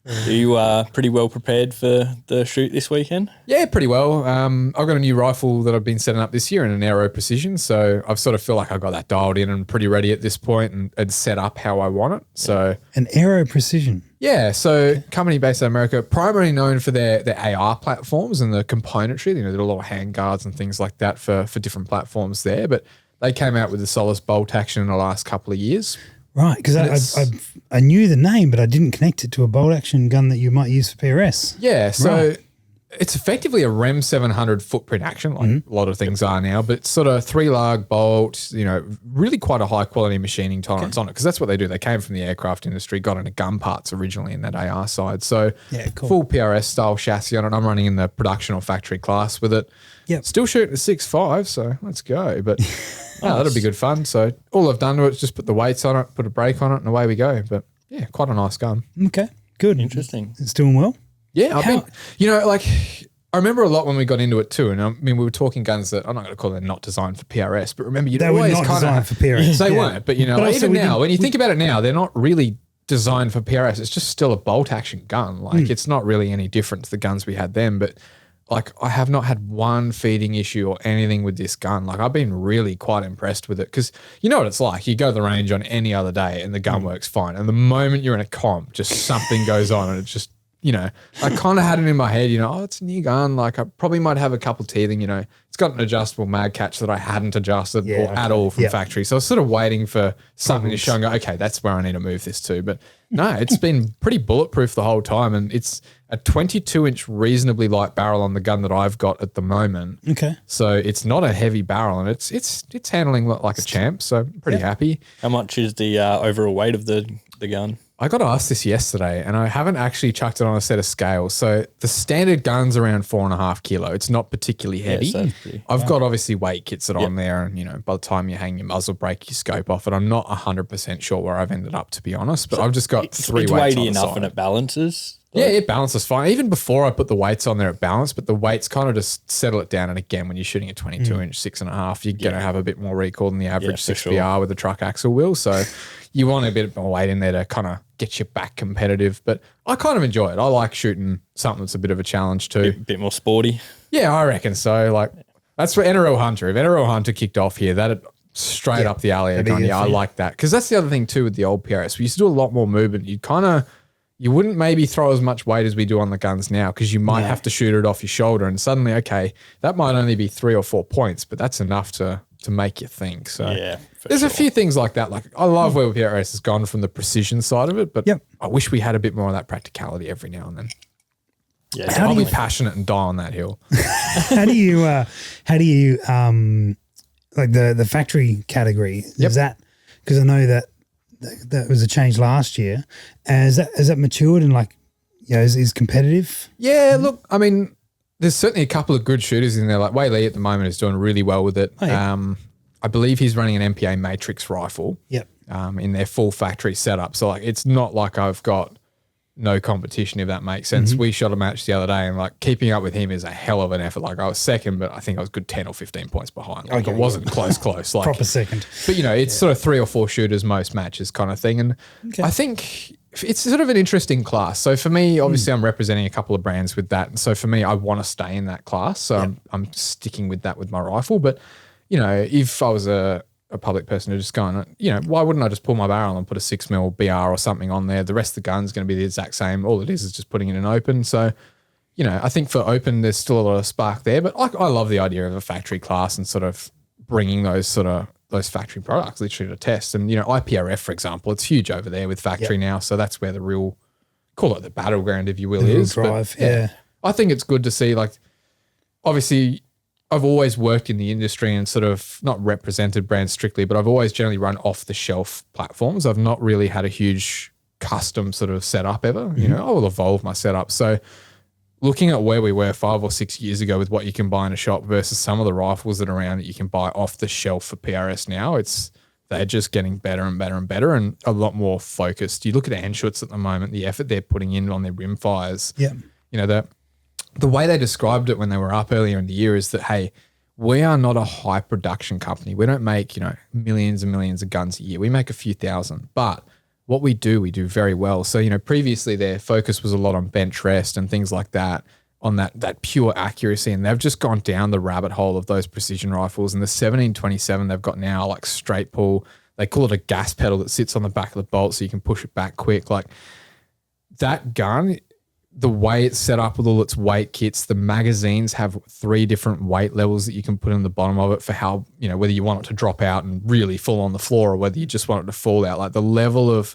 Are you pretty well prepared for the shoot this weekend? Yeah, pretty well. I've got a new rifle that I've been setting up this year in an Aero Precision. So I've sort of feel like I got that dialed in and pretty ready at this point and set up how I want it. So An Aero Precision. yeah, so company based in America, primarily known for their AR platforms and the componentry. You know, there are a lot of hand guards and things like that for different platforms there. But they came out with the Solace bolt action in the last couple of years. Right, because I knew the name, but I didn't connect it to a bolt action gun that you might use for PRS. Yeah, so Right. it's effectively a REM 700 footprint action, like a lot of things are now, but it's sort of 3-lug bolt, you know, really quite a high quality machining tolerance on it, because that's what they do. They came from the aircraft industry, got into gun parts originally in that AR side. So Yeah, cool. full PRS style chassis on it. I'm running in the production or factory class with it. Yep. Still shooting a 6.5, so let's go. But yeah, that'll be good fun. So all I've done to it is just put the weights on it, put a brake on it, and away we go. But yeah, quite a nice gun. Okay, good. Interesting. It's doing well? Yeah, I've been, you know, like I remember a lot when we got into it too. And I mean, we were talking guns that I'm not going to call them not designed for PRS, but remember, you'd They were always not kind designed of for PRS. They Yeah. weren't, but you know, But also even we now, didn't- when you think about it now, they're not really designed for PRS. It's just still a bolt action gun. Like it's not really any different to the guns we had then. But like I have not had one feeding issue or anything with this gun. Like I've been really quite impressed with it, because you know what it's like. You go to the range on any other day and the gun works fine. And the moment you're in a comp, just something goes on and it's just, you know, I kind of had it in my head, you know, oh, it's a new gun. Like I probably might have a couple teething, you know, it's got an adjustable mag catch that I hadn't adjusted Yeah, or at all from yeah. factory. So I was sort of waiting for something to show and go, okay, that's where I need to move this to. But no, it's been pretty bulletproof the whole time. And it's a 22-inch reasonably light barrel on the gun that I've got at the moment. Okay. So it's not a heavy barrel and it's handling like a champ. So I'm pretty happy. How much is the overall weight of the gun? I got asked this yesterday and I haven't actually chucked it on a set of scales. So the standard gun's around 4.5 kilo. It's not particularly heavy. so it's pretty- I've got obviously weight kits that are on there, and you know, by the time you hang your muzzle brake, your scope off it, I'm not 100% sure where I've ended up, to be honest, but I've just got three It's weights weighty on the enough side. and it balances. Yeah, it balances fine. Even before I put the weights on there, it balanced, but the weights kind of just settle it down. And again, when you're shooting a 22-inch 6.5, you're going to have a bit more recoil than the average for 6BR with the truck axle wheel. So you want a bit more weight in there to kind of get you back competitive. But I kind of enjoy it. I like shooting something that's a bit of a challenge too. Bit more sporty. Yeah, I reckon so. Like that's for NRL Hunter. If NRL Hunter kicked off here, that'd straight up the alley. that'd be Going, good yeah, for I you. like that. Because that's the other thing too with the old PRS. We used to do a lot more movement. You wouldn't maybe throw as much weight as we do on the guns now, because you might have to shoot it off your shoulder and suddenly, okay, that might only be 3 or 4 points, but that's enough to make you think. So Yeah, for there's a sure. few things like that. Like I love where PRS has gone from the precision side of it, but Yep. I wish we had a bit more of that practicality every now and then. Yeah, How do I'll you- be passionate and die on that hill. how do you like the factory category? Yep. Is that, because I know that was a change last year. Has that matured and like, you know, is competitive? Yeah, look, I mean, there's certainly a couple of good shooters in there. Like Wei Lee at the moment is doing really well with it. Oh, yeah. I believe he's running an MPA Matrix rifle Yep. in their full factory setup. So like, it's not like I've got no competition, if that makes sense. We shot a match the other day and like keeping up with him is a hell of an effort. Like I was second, but I think I was good 10 or 15 points behind. Like it wasn't close. Like Proper second. but you know, it's sort of 3 or 4 shooters most matches kind of thing. And I think it's sort of an interesting class. So for me, obviously I'm representing a couple of brands with that. And so for me, I want to stay in that class. So I'm sticking with that with my rifle. But you know, if I was a public person who just going, you know, why wouldn't I just pull my barrel and put a 6mm BR or something on there? The rest of the gun's going to be the exact same. All it is just putting it in open. So, you know, I think for open, there's still a lot of spark there, but I love the idea of a factory class and sort of bringing those factory products literally to test. And, you know, IPRF, for example, it's huge over there with factory now. So that's where the real, call it the battleground, if you will, The real is. But, drive, yeah. I think it's good to see, like, obviously I've always worked in the industry and sort of not represented brands strictly, but I've always generally run off the shelf platforms. I've not really had a huge custom sort of setup ever. You know, I will evolve my setup. So looking at where we were 5 or 6 years ago with what you can buy in a shop versus some of the rifles that are around that you can buy off the shelf for PRS now, they're just getting better and better and better and a lot more focused. You look at Anschutz at the moment, the effort they're putting in on their rim fires. Yeah. You know, the way they described it when they were up earlier in the year is that, hey, we are not a high production company. We don't make, millions and millions of guns a year. We make a few thousand, but what we do very well. So, previously their focus was a lot on bench rest and things like that, on that pure accuracy. And they've just gone down the rabbit hole of those precision rifles. And the 1727 they've got now, like straight pull, they call it a gas pedal that sits on the back of the bolt so you can push it back quick. Like that gun, the way it's set up with all its weight kits, the magazines have 3 different weight levels that you can put in the bottom of it for how, whether you want it to drop out and really fall on the floor or whether you just want it to fall out. Like the level of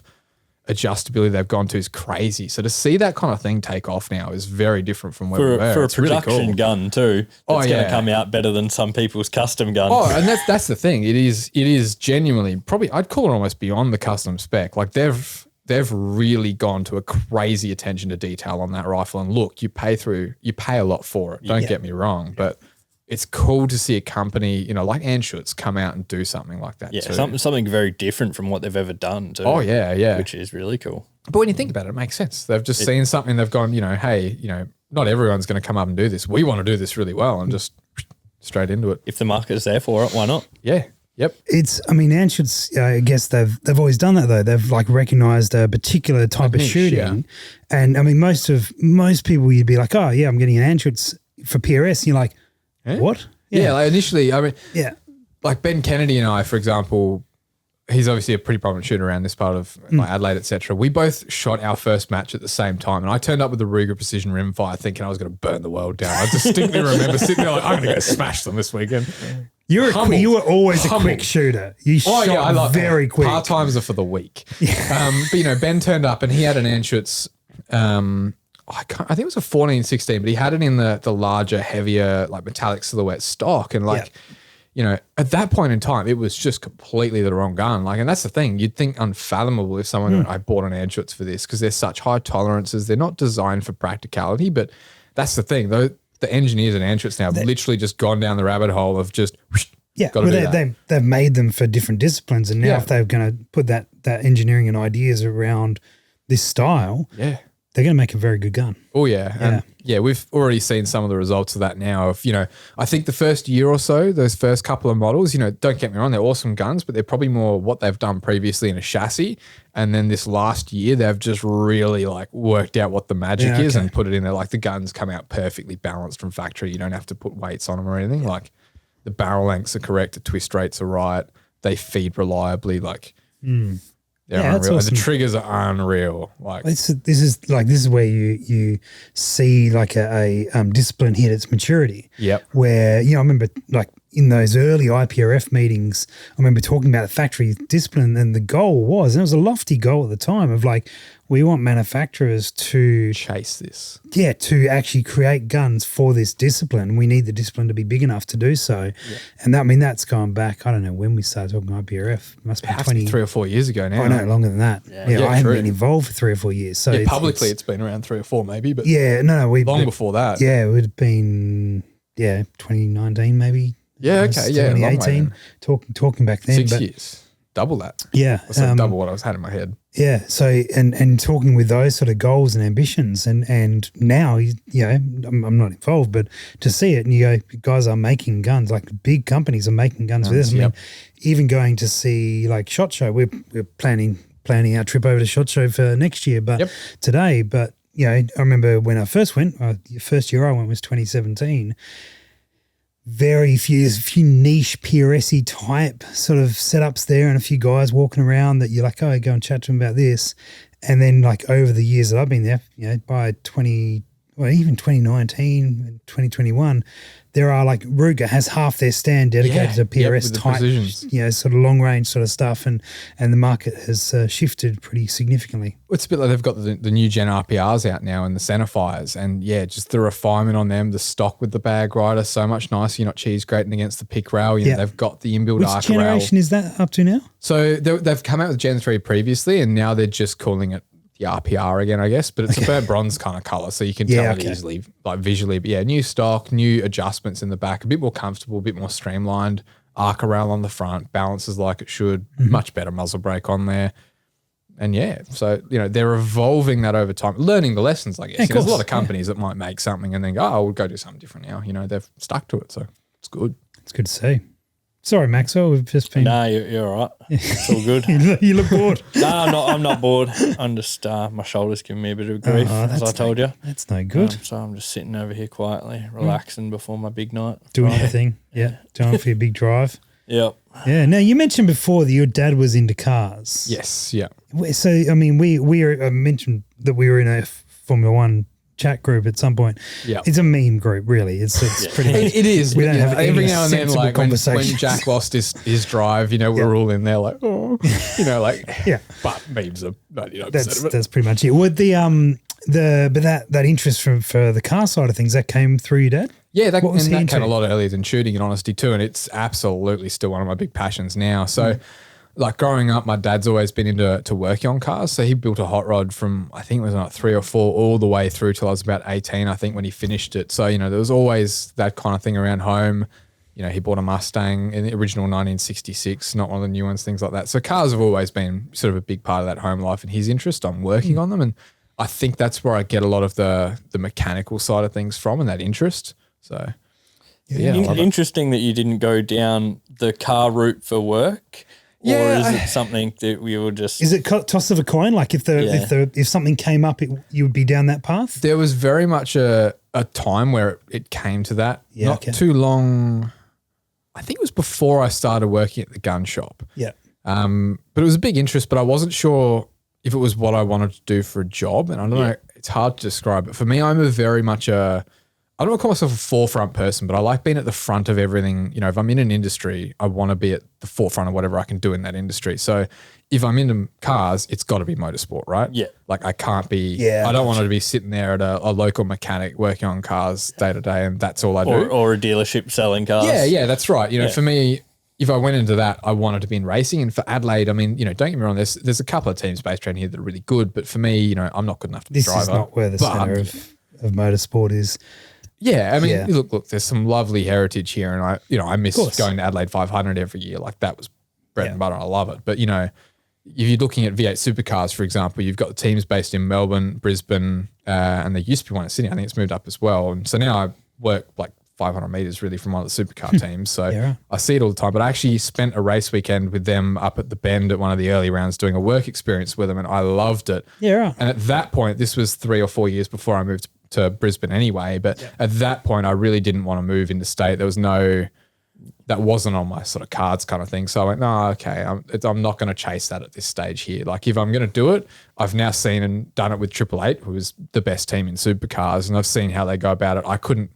adjustability they've gone to is crazy. So to see that kind of thing take off now is very different from where we were. For a it's really production cool. gun too, it's going to come out better than some people's custom guns. Oh, and that's the thing. It is genuinely probably, I'd call it almost beyond the custom spec. Like they've really gone to a crazy attention to detail on that rifle. And look, you pay a lot for it. Don't get me wrong, but it's cool to see a company, like Anschutz come out and do something like that. Yeah, too. something very different from what they've ever done too. Oh yeah. Which is really cool. But when you think about it, it makes sense. They've just seen something. They've gone, hey, not everyone's going to come up and do this. We want to do this really well and just straight into it. If the market is there for it, why not? Yeah. Yep. Anschutz, I guess they've always done that though. They've like recognized a particular type of shooting. Yeah. And most people, you'd be like, oh yeah, I'm getting an Anschutz for PRS. And you're like, what? Yeah. Like initially, yeah. Like Ben Kennedy and I, for example, he's obviously a pretty prominent shooter around this part of like Adelaide, etc. We both shot our first match at the same time, and I turned up with the Ruger Precision Rimfire thinking I was going to burn the world down. I distinctly remember sitting there like, I'm going to go smash them this weekend. You were always a quick shooter. You shot very quick. Part-times are for the weak. But, Ben turned up and he had an Anschutz, I think it was a 14-16, but he had it in the larger, heavier, like metallic silhouette stock. And at that point in time, it was just completely the wrong gun. Like, and that's the thing. You'd think unfathomable if someone went, I bought an Anschutz for this because they're such high tolerances. They're not designed for practicality, but that's the thing. The engineers at Anschutz now have literally just gone down the rabbit hole of just they've made them for different disciplines, and now if they're going to put that engineering and ideas around this style, they're going to make a very good gun. Oh yeah, and we've already seen some of the results of that now. Of I think the first year or so, those first couple of models, don't get me wrong, they're awesome guns, but they're probably more what they've done previously in a chassis. And then this last year, they've just really like worked out what the magic is and put it in there. Like the guns come out perfectly balanced from factory. You don't have to put weights on them or anything. Like the barrel lengths are correct, the twist rates are right, they feed reliably. Like they're unreal. Awesome. The triggers are unreal. Like this is where you see like a discipline hit its maturity. Yep. Where I remember like in those early IPRF meetings, I remember talking about the factory discipline, and the goal was, and it was a lofty goal at the time of like, we want manufacturers to chase this. Yeah, to actually create guns for this discipline. We need the discipline to be big enough to do so. Yeah. And that's gone back, I don't know when we started talking IPRF. It must be 3 or 4 years ago now. Oh, no, longer than that. Yeah, I haven't been involved for 3 or 4 years. So publicly it's been around 3 or 4 maybe, but long before that. Yeah, it would have been 2019 maybe. Yeah, okay, 2018. Talking back then. 6 years. Double that. Yeah. That's like double what I had in my head. Yeah. So, and talking with those sort of goals and ambitions, and now, I'm not involved, but to see it and you go, guys are making guns, like big companies are making guns for this. I mean, even going to see like SHOT Show, we're planning our trip over to SHOT Show for next year, but today, but I remember when I first went, the first year I went was 2017. Very few niche PRS-y type sort of setups there, and a few guys walking around that you're like, oh, go and chat to them about this. And then like over the years that I've been there, by even 2019 and 2021, there are like Ruger has half their stand dedicated to PRS type, sort of long range sort of stuff, and the market has shifted pretty significantly. It's a bit like they've got the new gen RPRs out now and the centerfires, and just the refinement on them, the stock with the bag rider, so much nicer. You're not cheese grating against the pick rail. They've got the inbuilt arc rail. Which generation is that up to now? So they've come out with Gen 3 previously, and now they're just calling it the RPR again, I guess, but it's a burnt bronze kind of color, so you can tell it easily, like visually. But new stock, new adjustments in the back, a bit more comfortable, a bit more streamlined, arc rail on the front, balances like it should, much better muzzle brake on there. And so, they're evolving that over time, learning the lessons, I guess. There's a lot of companies that might make something and then go, oh, we'll go do something different now. They've stuck to it, so it's good. It's good to see. Sorry, Maxwell, we've just been... No, you're all right. It's all good. You look bored. No, I'm not bored. I'm just, my shoulder's giving me a bit of grief, as I told you. That's no good. So I'm just sitting over here quietly, relaxing before my big night. Doing your thing. Yeah. Doing for your big drive. Yep. Yeah. Now, you mentioned before that your dad was into cars. Yes, yeah. So, I mean, I mentioned that we were in a Formula One chat group at some point. Yeah. It's a meme group, really. It's pretty much. It is. We don't have every any now and then, sensible like when conversations. Jack lost his drive, we're all in there like, oh, Yeah. But memes are 99% of it. That's pretty much it. Would that interest for the car side of things, that came through your dad? Yeah, that What was he came into? a lot earlier than shooting, in honesty, too. And it's absolutely still one of my big passions now. So, like growing up, my dad's always been into working on cars. So he built a hot rod from, I think it was like 3 or 4, all the way through till I was about 18, I think, when he finished it. So, there was always that kind of thing around home. He bought a Mustang in the original 1966, not one of the new ones, things like that. So cars have always been sort of a big part of that home life and his interest. I'm working on them. And I think that's where I get a lot of the mechanical side of things from and that interest. So, yeah. I love it. Interesting that you didn't go down the car route for work. Or Yeah, is it something that we were just... Is it toss of a coin? Like if something came up, you would be down that path? There was very much a time where it came to that. Yeah, Not too long. I think it was before I started working at the gun shop. Yeah. But it was a big interest, but I wasn't sure if it was what I wanted to do for a job. And I don't know, it's hard to describe. But for me, I'm very much I don't want to call myself a forefront person, but I like being at the front of everything. If I'm in an industry, I want to be at the forefront of whatever I can do in that industry. So if I'm into cars, it's got to be motorsport, right? Yeah. Like I can't be, Yeah, I don't want to be sitting there at a local mechanic working on cars day to day and that's all I do. Or a dealership selling cars. Yeah, that's right. For me, if I went into that, I wanted to be in racing. And for Adelaide, I mean, don't get me wrong, there's a couple of teams based around here that are really good, but for me, I'm not good enough to be a driver. This is not where the centre of motorsport is. Yeah, I mean, look, there's some lovely heritage here, and I miss going to Adelaide 500 every year. Like that was bread and butter. I love it. But if you're looking at V8 supercars, for example, you've got the teams based in Melbourne, Brisbane, and there used to be one in Sydney. I think it's moved up as well. And so now I work like 500 meters really from one of the supercar teams. So I see it all the time. But I actually spent a race weekend with them up at the Bend at one of the early rounds doing a work experience with them, and I loved it. Yeah, right. And at that point, this was 3 or 4 years before I moved to Brisbane anyway, but at that point I really didn't want to move into state. There was that wasn't on my sort of cards kind of thing. So I went, no, okay, I'm not going to chase that at this stage here. Like if I'm going to do it, I've now seen and done it with Triple Eight, who was the best team in supercars, and I've seen how they go about it. I couldn't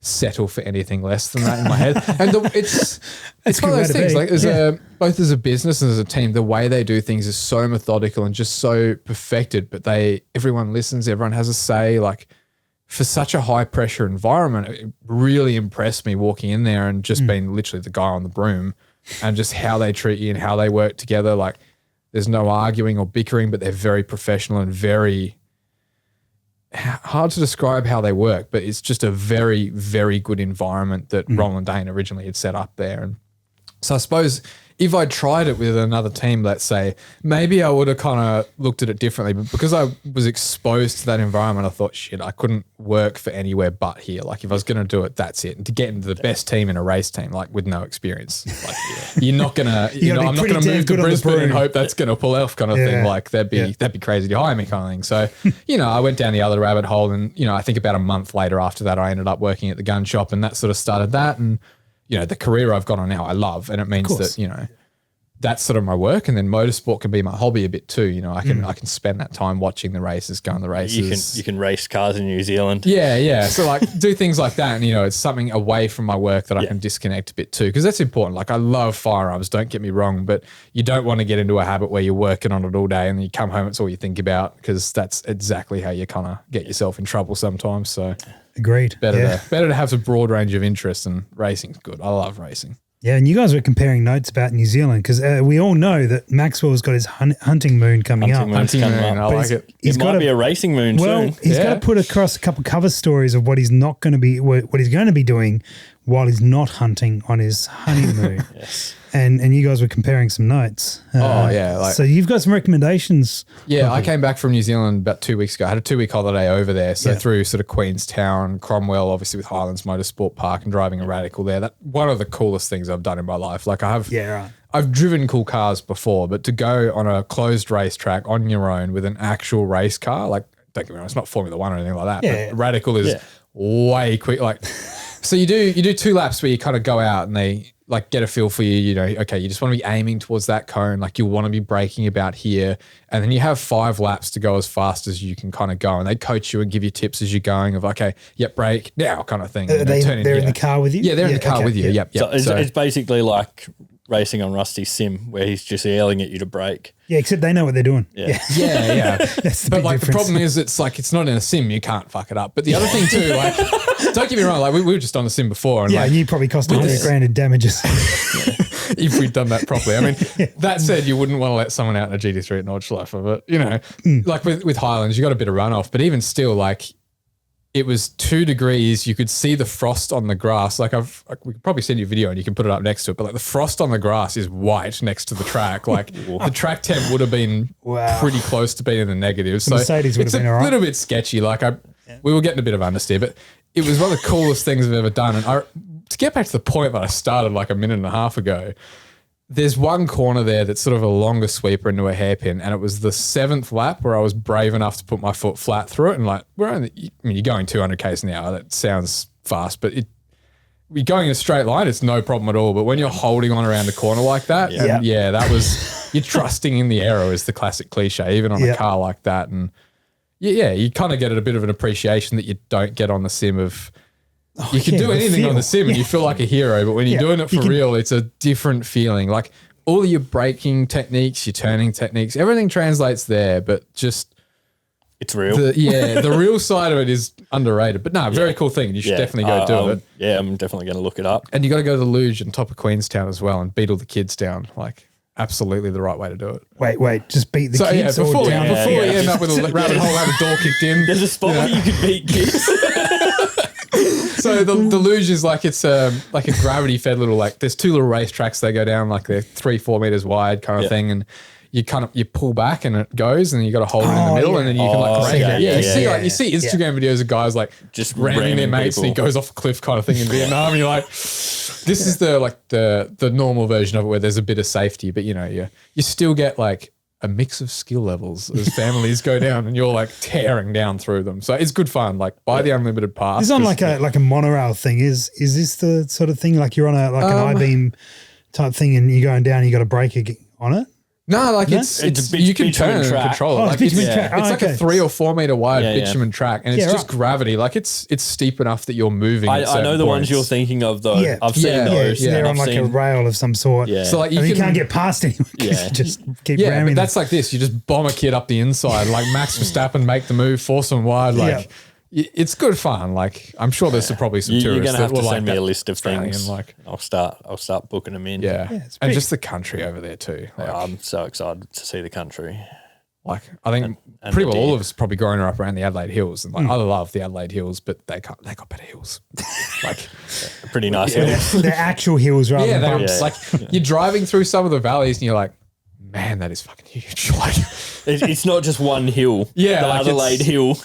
settle for anything less than that in my head. And it's one of those things, like both as a business and as a team, the way they do things is so methodical and just so perfected, but everyone listens, everyone has a say. Like for such a high pressure environment, it really impressed me walking in there and just being literally the guy on the broom and just how they treat you and how they work together. Like there's no arguing or bickering, but they're very professional and very hard to describe how they work, but it's just a very, very good environment that Roland Dane originally had set up there. And so I suppose if I tried it with another team, let's say, maybe I would have kind of looked at it differently. But because I was exposed to that environment, I thought, shit, I couldn't work for anywhere but here. Like if I was going to do it, that's it. And to get into the best team in a race team, like with no experience, like you're not going to, I'm not going to move to Brisbane and hope that's going to pull off kind of thing. Like that'd be crazy to hire me kind of thing. So, I went down the other rabbit hole and, I think about a month later after that, I ended up working at the gun shop and that sort of started that. And, the career I've got on now, I love. And it means that, that's sort of my work, and then motorsport can be my hobby a bit too. I can spend that time watching the races, going to the races. You can race cars in New Zealand. Yeah. So like do things like that, and it's something away from my work that I can disconnect a bit too, because that's important. Like I love firearms, don't get me wrong, but you don't want to get into a habit where you're working on it all day and then you come home, it's all you think about, because that's exactly how you kind of get yourself in trouble sometimes. So agreed. Better to have a broad range of interests, and racing's good. I love racing. Yeah, and you guys were comparing notes about New Zealand because we all know that Maxwell's got his hunting moon coming up. Hunting moon, I like it. It might be a racing moon soon. Well, he's got to put across a couple cover stories of what he's not going to be, what he's going to be doing while he's not hunting on his honeymoon. Yes. And you guys were comparing some notes. So you've got some recommendations. Yeah, I came back from New Zealand about 2 weeks ago. I had a 2-week holiday over there. So through sort of Queenstown, Cromwell, obviously with Highlands Motorsport Park and driving a Radical there. That one of the coolest things I've done in my life. Like I've driven cool cars before, but to go on a closed racetrack on your own with an actual race car, like don't get me wrong, it's not Formula One or anything like that. Yeah. But Radical is way quick. Like so you do 2 laps where you kind of go out and they like get a feel for you, you know, okay, you just want to be aiming towards that cone, like you want to be braking about here, and then you have 5 laps to go as fast as you can kind of go, and they coach you and give you tips as you're going of, okay, brake now kind of thing. They're in the car with you? Yeah, they're in the car with you, yep. So it's basically like racing on Rusty's sim where he's just yelling at you to brake. Yeah, except they know what they're doing. Yeah. That's the but big like difference. the problem is it's not in a sim, you can't fuck it up. But the other thing too, like don't get me wrong, like we were just on a sim before and and you probably cost $100,000 in damages. if we'd done that properly. I mean, that said, you wouldn't want to let someone out in a GT3 at Nordschleife, but you know, like with Highlands, you got a bit of runoff, but even still, like it was 2 degrees. You could see the frost on the grass. Like we could probably send you a video and you can put it up next to it, but like the frost on the grass is white next to the track. Like the track temp would have been pretty close to being in the negatives. So Mercedes would it's have been a all right. little bit sketchy. Like we were getting a bit of understeer, but it was one of the coolest things I've ever done. And to get back to the point that I started like a minute and a half ago, there's one corner there that's sort of a longer sweeper into a hairpin, and it was the 7th lap where I was brave enough to put my foot flat through it. And like, you're going 200 k's an hour. That sounds fast, but you're going in a straight line, it's no problem at all. But when you're holding on around the corner like that, that was, you're trusting in the aero is the classic cliche, even on a car like that. And you kind of get a bit of an appreciation that you don't get on the sim of, you can do anything on the sim and you feel like a hero, but when you're doing it for real, it's a different feeling. Like all of your braking techniques, your turning techniques, everything translates there, but just it's real. The real side of it is underrated. But no, very cool thing. You should definitely go do it. Yeah, I'm definitely going to look it up. And you got to go to the luge on top of Queenstown as well and beat all the kids down. Like absolutely the right way to do it. Wait, just beat the kids before we down? end up with a rabbit hole, have a door kicked in. There's a spot where you can beat kids. So the luge is like it's like a gravity fed little, like there's 2 little race tracks they go down, like they're 3-4 meters wide kind of thing, and you pull back and it goes, and you got to hold it in the middle, and then you can like brake it. You see Instagram videos of guys like just ramming their mates people. and he goes off a cliff kind of thing in Vietnam. And you're like, this is the normal version of it where there's a bit of safety, but you know you still get like a mix of skill levels as families go down, and you're like tearing down through them. So it's good fun. Like buy the unlimited pass. It's on like a monorail thing. Is this the sort of thing like you're on an I-beam type thing and you're going down, you got a brake on it? No, like it's you can turn and control it. Like it's like a 3 or 4 meter wide bitumen track, and it's just gravity. Like it's steep enough that you're moving. I know the ones you're thinking of though. Yeah. I've seen those. They're on like a rail of some sort. Yeah. So like you can't get past anyone because you just keep ramming. But that's like this. You just bomb a kid up the inside, like Max Verstappen, make the move, force them wide. Like it's good fun. Like I'm sure there's probably some tourists. You're gonna have to send me like a list of things. Like I'll start booking them in. And just the country over there too. Like, I'm so excited to see the country. Like I think and pretty well all of us probably growing up around the Adelaide Hills, and like I love the Adelaide Hills, but they got better hills. Like pretty nice hills. They're actual hills rather than bumps. Like you're driving through some of the valleys and you're like, man, that is fucking huge. Like it's not just one hill. Yeah, the like Adelaide Hill.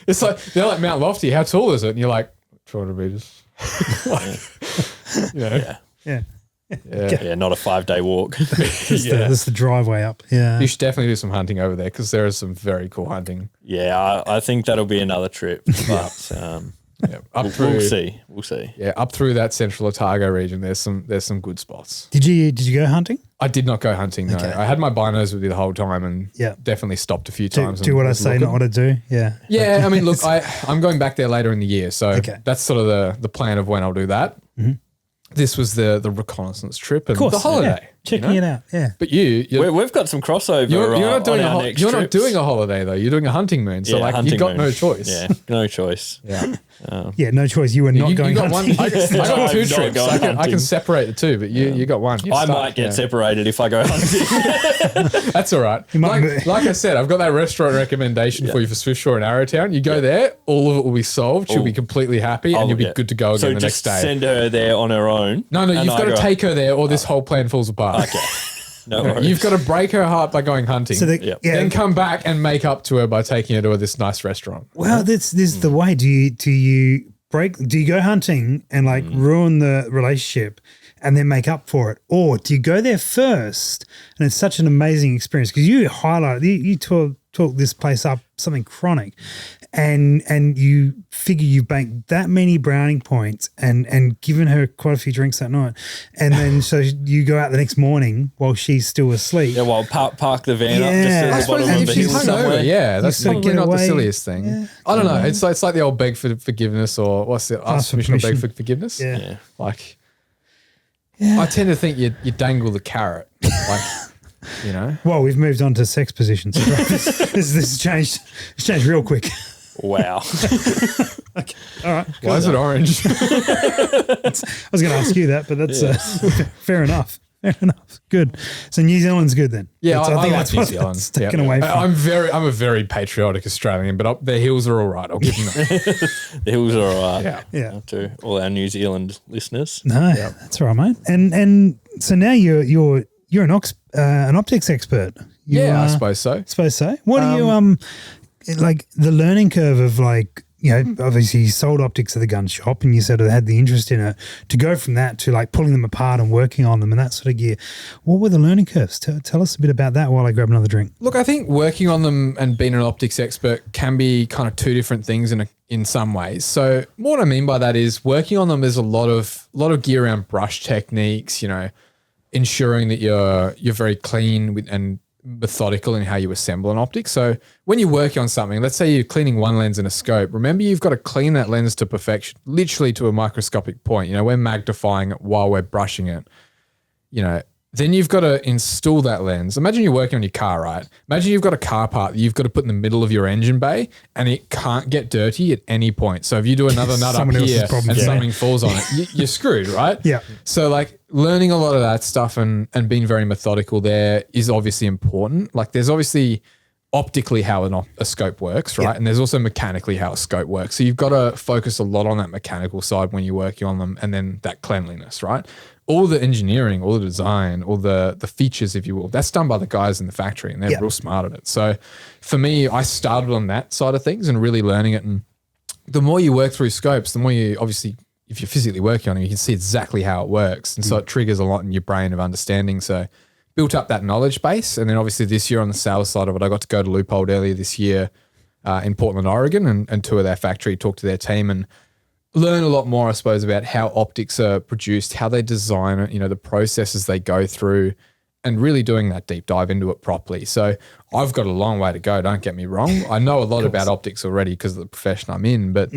It's like they're like Mount Lofty. How tall is it? And you're like 200 meters. Not a 5-day walk. That's the driveway up. Yeah, you should definitely do some hunting over there because there is some very cool hunting. Yeah, I think that'll be another trip, but we'll see. Yeah, up through that central Otago region, there's some good spots. Did you go hunting? I did not go hunting. No, I had my binos with me the whole time, and definitely stopped a few times. Do what I say, not what I do. Yeah. Yeah, I mean, look, I'm going back there later in the year, so that's sort of the plan of when I'll do that. Mm-hmm. This was the reconnaissance trip and the holiday. Checking it out. Yeah. But you've got some crossover. You're not doing on our next you're not trips. doing a holiday though. You're doing a hunting moon. So like you've got no choice. Yeah, no choice. Yeah. Yeah, no choice. You were not going got hunting. one. I got two I'm not trips. going I can hunting. separate the two, but you got one. I might get separated if I go hunting. That's all right. Like I said, I've got that restaurant recommendation for you for Swiftsure and Arrowtown. You go there, all of it will be solved. She'll be completely happy, and you'll be good to go again the next day. So just send her there on her own. No, you've got to take her there, or this whole plan falls apart. Okay. No worries. You've got to break her heart by going hunting. So then come back and make up to her by taking her to this nice restaurant. Well, this is the way. Do you go hunting and like ruin the relationship and then make up for it, or do you go there first and it's such an amazing experience because you talk this place up something chronic, and you figure you've banked that many browning points and given her quite a few drinks that night, and then so you go out the next morning while she's still asleep. Yeah, well, park the van up Yeah. just at the bottom of the hill somewhere. Yeah, that's sort of probably get not the away. silliest thing. Yeah. I don't know. It's like the old beg for forgiveness, or what's it? Ask permission or beg for forgiveness. Yeah. Like, I tend to think you dangle the carrot, like, you know. Well, we've moved on to sex positions. this has changed. It's changed real quick. Wow. Okay. All right. Why is it orange? I was going to ask you that, but that's fair enough. Fair enough. Good. So New Zealand's good then. Yeah, I think that's New what Zealand. that's taken away from. I'm a very patriotic Australian, but the hills are all right. I'll give them that. The hills are all right. Yeah. To all our New Zealand listeners. No, that's all right, mate. And so now you're an optics expert. I suppose so. Suppose so. What do you like the learning curve of like, you know, obviously you sold optics at the gun shop and you sort of had the interest in it, to go from that to like pulling them apart and working on them and that sort of gear. What were the learning curves? Tell us a bit about that while I grab another drink. Look, I think working on them and being an optics expert can be kind of two different things in some ways. So what I mean by that is working on them, there's a lot of gear around brush techniques, you know, ensuring that you're very clean and methodical in how you assemble an optic. So when you're working on something, let's say you're cleaning one lens in a scope, remember you've got to clean that lens to perfection, literally to a microscopic point. You know, we're magnifying it while we're brushing it, you know. Then you've got to install that lens. Imagine you're working on your car, right? Imagine you've got a car part that you've got to put in the middle of your engine bay and it can't get dirty at any point. So if you do another nut up here and something falls on it, you're screwed, right? Yeah. So like learning a lot of that stuff and being very methodical there is obviously important. Like there's obviously optically how a scope works, right? Yeah. And there's also mechanically how a scope works. So you've got to focus a lot on that mechanical side when you're working on them, and then that cleanliness, right? All the engineering, all the design, all the features, if you will, that's done by the guys in the factory, and they're real smart at it. So for me, I started on that side of things and really learning it. And the more you work through scopes, the more you obviously, if you're physically working on it, you can see exactly how it works. And so it triggers a lot in your brain of understanding. So built up that knowledge base. And then obviously this year on the sales side of it, I got to go to Leupold earlier this year in Portland, Oregon, and tour their factory, talk to their team, and learn a lot more, I suppose, about how optics are produced, how they design it, you know, the processes they go through, and really doing that deep dive into it properly. So I've got a long way to go, don't get me wrong. I know a lot about optics already because of the profession I'm in, but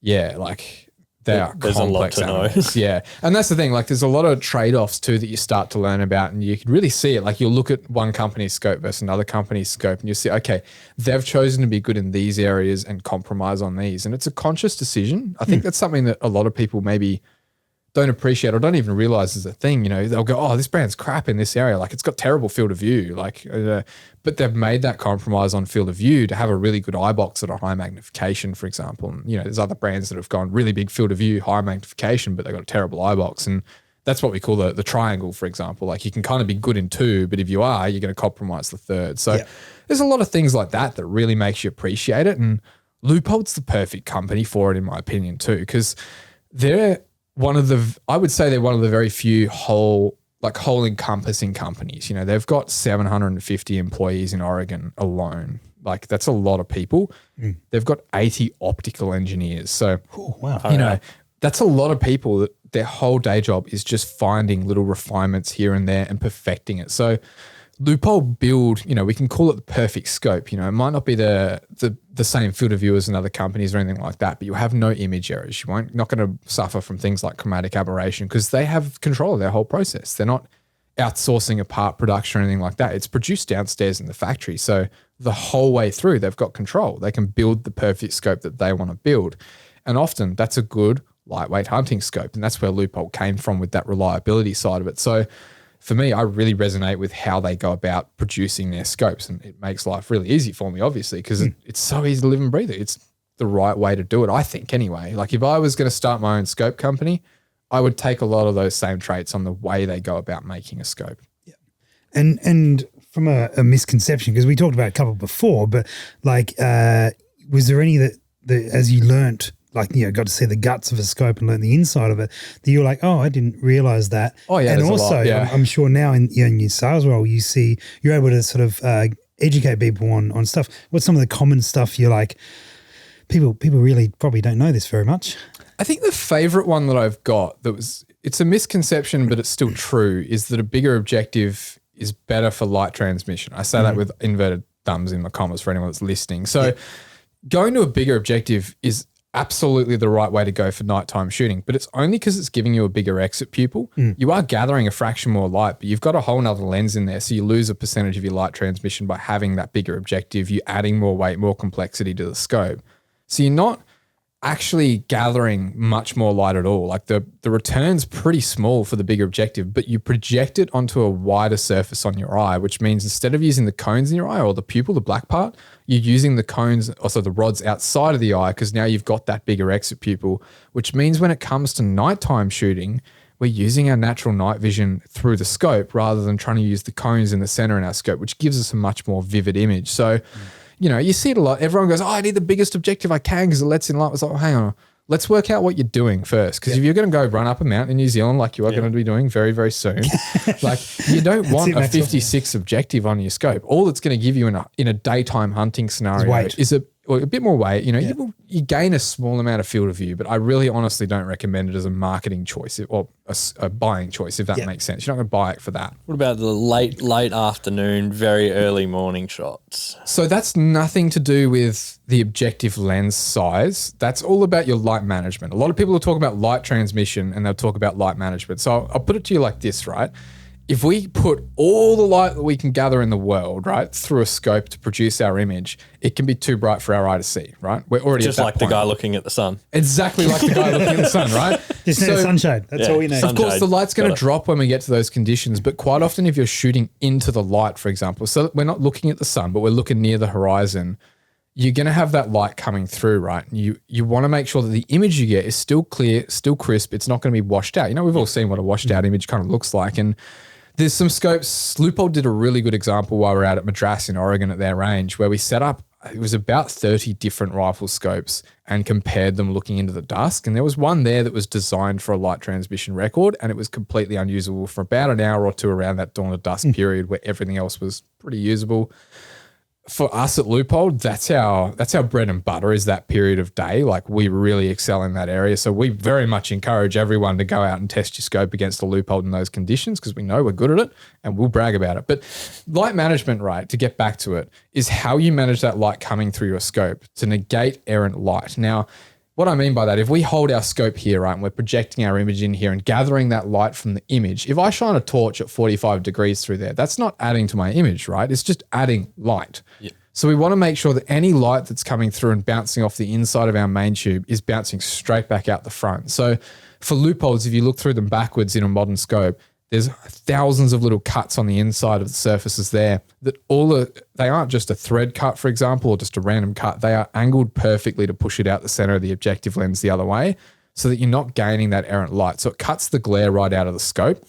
yeah, like they are complex animals. Yeah. And that's the thing, like there's a lot of trade-offs too that you start to learn about, and you can really see it. Like you'll look at one company's scope versus another company's scope and you'll see, okay, they've chosen to be good in these areas and compromise on these. And it's a conscious decision. I think that's something that a lot of people maybe don't appreciate or don't even realize is a thing. You know, they'll go, oh, this brand's crap in this area. Like it's got terrible field of view. Like, but they've made that compromise on field of view to have a really good eye box at a high magnification, for example. And, you know, there's other brands that have gone really big field of view, high magnification, but they've got a terrible eye box. And that's what we call the triangle, for example. Like you can kind of be good in two, but if you are, you're going to compromise the third. So there's a lot of things like that that really makes you appreciate it. And Leupold's the perfect company for it, in my opinion, too, because they're I would say they're one of the very few whole encompassing companies. You know, they've got 750 employees in Oregon alone. Like that's a lot of people. They've got 80 optical engineers. So, you know, that's a lot of people that their whole day job is just finding little refinements here and there and perfecting it. So Leupold build, you know, we can call it the perfect scope. You know, it might not be the same field of view as another companies or anything like that, but you'll have no image errors. Not going to suffer from things like chromatic aberration because they have control of their whole process. They're not outsourcing a part production or anything like that. It's produced downstairs in the factory. So the whole way through, they've got control. They can build the perfect scope that they want to build. And often that's a good lightweight hunting scope. And that's where Leupold came from with that reliability side of it. So for me, I really resonate with how they go about producing their scopes. And it makes life really easy for me, obviously, because it's so easy to live and breathe it. It's the right way to do it, I think, anyway. Like if I was going to start my own scope company, I would take a lot of those same traits on the way they go about making a scope. Yeah. And from a misconception, because we talked about a couple before, but like, was there any that as you learnt, like, you know, got to see the guts of a scope and learn the inside of it, that you're like, oh, I didn't realize that. Oh, yeah. And also, a lot, yeah. I'm sure now in your sales role, you're able to sort of educate people on stuff. What's some of the common stuff you're like, people really probably don't know this very much? I think the favorite one that I've got it's a misconception, but it's still true, is that a bigger objective is better for light transmission. I say that with inverted thumbs in the commas for anyone that's listening. So going to a bigger objective is absolutely the right way to go for nighttime shooting, but it's only because it's giving you a bigger exit pupil. You are gathering a fraction more light, but you've got a whole nother lens in there. So you lose a percentage of your light transmission by having that bigger objective. You're adding more weight, more complexity to the scope. So you're not actually gathering much more light at all. Like the return's pretty small for the bigger objective, but you project it onto a wider surface on your eye, which means instead of using the cones in your eye or the pupil, the black part, you're using the cones, also the rods outside of the eye, because now you've got that bigger exit pupil, which means when it comes to nighttime shooting, we're using our natural night vision through the scope rather than trying to use the cones in the center in our scope, which gives us a much more vivid image. So you know, you see it a lot. Everyone goes, oh, I need the biggest objective I can because it lets in light. It's like, oh, hang on. Let's work out what you're doing first. Because if you're going to go run up a mountain in New Zealand like you are going to be doing very, very soon, like you don't want a 56 objective on your scope. All it's going to give you in a daytime hunting scenario is a bit more weight. You know, you gain a small amount of field of view, but I really honestly don't recommend it as a marketing choice or a buying choice, if that makes sense. You're not going to buy it for that. What about the late afternoon, very early morning shots? So that's nothing to do with the objective lens size. That's all about your light management. A lot of people will talk about light transmission and they'll talk about light management. So I'll put it to you like this, right? If we put all the light that we can gather in the world, right, through a scope to produce our image, it can be too bright for our eye to see, right? We're already just at that like point. The guy looking at the sun. Exactly like the guy looking at the sun, right? Just need a sunshade. That's all we need. Of course, the light's going to drop when we get to those conditions, but quite often if you're shooting into the light, for example, so we're not looking at the sun, but we're looking near the horizon, you're going to have that light coming through, right? And you want to make sure that the image you get is still clear, still crisp. It's not going to be washed out. You know, we've all seen what a washed out image kind of looks like. And there's some scopes. Leupold did a really good example while we were out at Madras in Oregon at their range, where we set up, it was about 30 different rifle scopes and compared them looking into the dusk. And there was one there that was designed for a light transmission record, and it was completely unusable for about an hour or two around that dawn of dusk period where everything else was pretty usable. For us at Leupold, that's our bread and butter, is that period of day. Like we really excel in that area. So we very much encourage everyone to go out and test your scope against the Leupold in those conditions, because we know we're good at it and we'll brag about it. But light management, right, to get back to it, is how you manage that light coming through your scope to negate errant light. Now, what I mean by that, if we hold our scope here, right, and we're projecting our image in here and gathering that light from the image, if I shine a torch at 45 degrees through there, that's not adding to my image, right? It's just adding light. Yeah. So we want to make sure that any light that's coming through and bouncing off the inside of our main tube is bouncing straight back out the front. So for Leupolds, if you look through them backwards in a modern scope, there's thousands of little cuts on the inside of the surfaces there that they aren't just a thread cut, for example, or just a random cut. They are angled perfectly to push it out the center of the objective lens the other way so that you're not gaining that errant light. So it cuts the glare right out of the scope.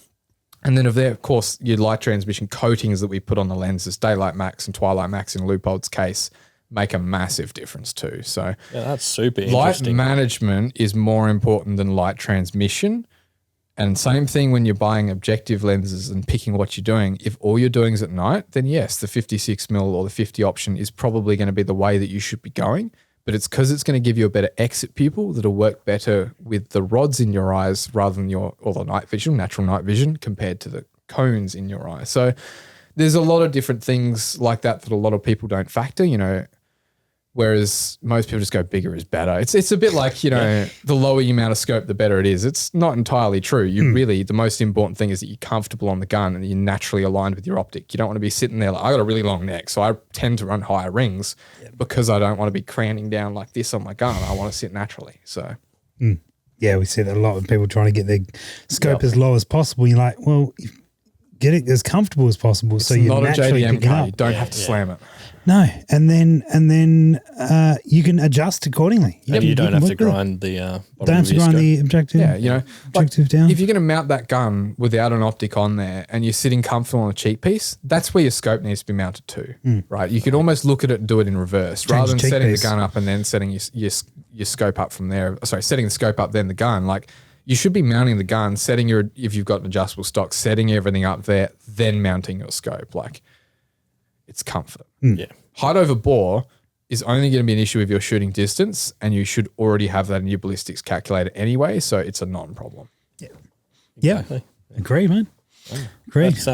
And then of course, your light transmission coatings that we put on the lenses, Daylight Max and Twilight Max in Leupold's case, make a massive difference too. So yeah, that's super light interesting. management is more important than light transmission. And same thing when you're buying objective lenses and picking what you're doing. If all you're doing is at night, then yes, the 56mm or the 50 option is probably going to be the way that you should be going. But it's because it's going to give you a better exit pupil that'll work better with the rods in your eyes rather than the night vision, natural night vision, compared to the cones in your eye. So there's a lot of different things like that a lot of people don't factor. You know, Whereas most people just go bigger is better. It's a bit like, the lower you mount a scope, the better it is. It's not entirely true. You really, the most important thing is that you're comfortable on the gun and you're naturally aligned with your optic. You don't want to be sitting there like, I got a really long neck, so I tend to run higher rings because I don't want to be craning down like this on my gun. I want to sit naturally. So, yeah, we see that a lot of people trying to get their scope as low as possible. You're like, well, get it as comfortable as possible. It's so you not naturally a JDM pick it car. up. You don't have to slam it. No, and then you can adjust accordingly. And you don't have to grind the don't have to grind the objective. Yeah, objective down. If you're going to mount that gun without an optic on there and you're sitting comfortable on a cheek piece, that's where your scope needs to be mounted to, right? You could almost look at it and do it in reverse, rather than setting the gun up and then setting your scope up from there. Sorry, setting the scope up then the gun. Like you should be mounting the gun, if you've got an adjustable stock, setting everything up there, then mounting your scope. Like it's comfort. Yeah. Height over bore is only going to be an issue if you're shooting distance, and you should already have that in your ballistics calculator anyway, so it's a non-problem. Yeah. Agree, man. Agree. That's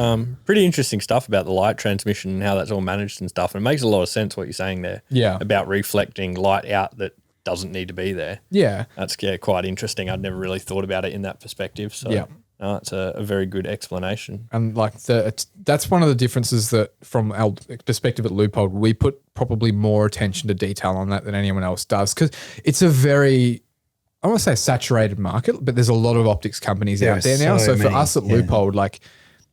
pretty interesting stuff about the light transmission and how that's all managed and stuff. And it makes a lot of sense what you're saying there. Yeah. About reflecting light out that doesn't need to be there. Yeah. That's quite interesting. I'd never really thought about it in that perspective. So no, it's a very good explanation. And like that's one of the differences that from our perspective at Leupold, we put probably more attention to detail on that than anyone else does, because it's a very, I want to say saturated market, but there's a lot of optics companies out there now. So for us at Leupold, like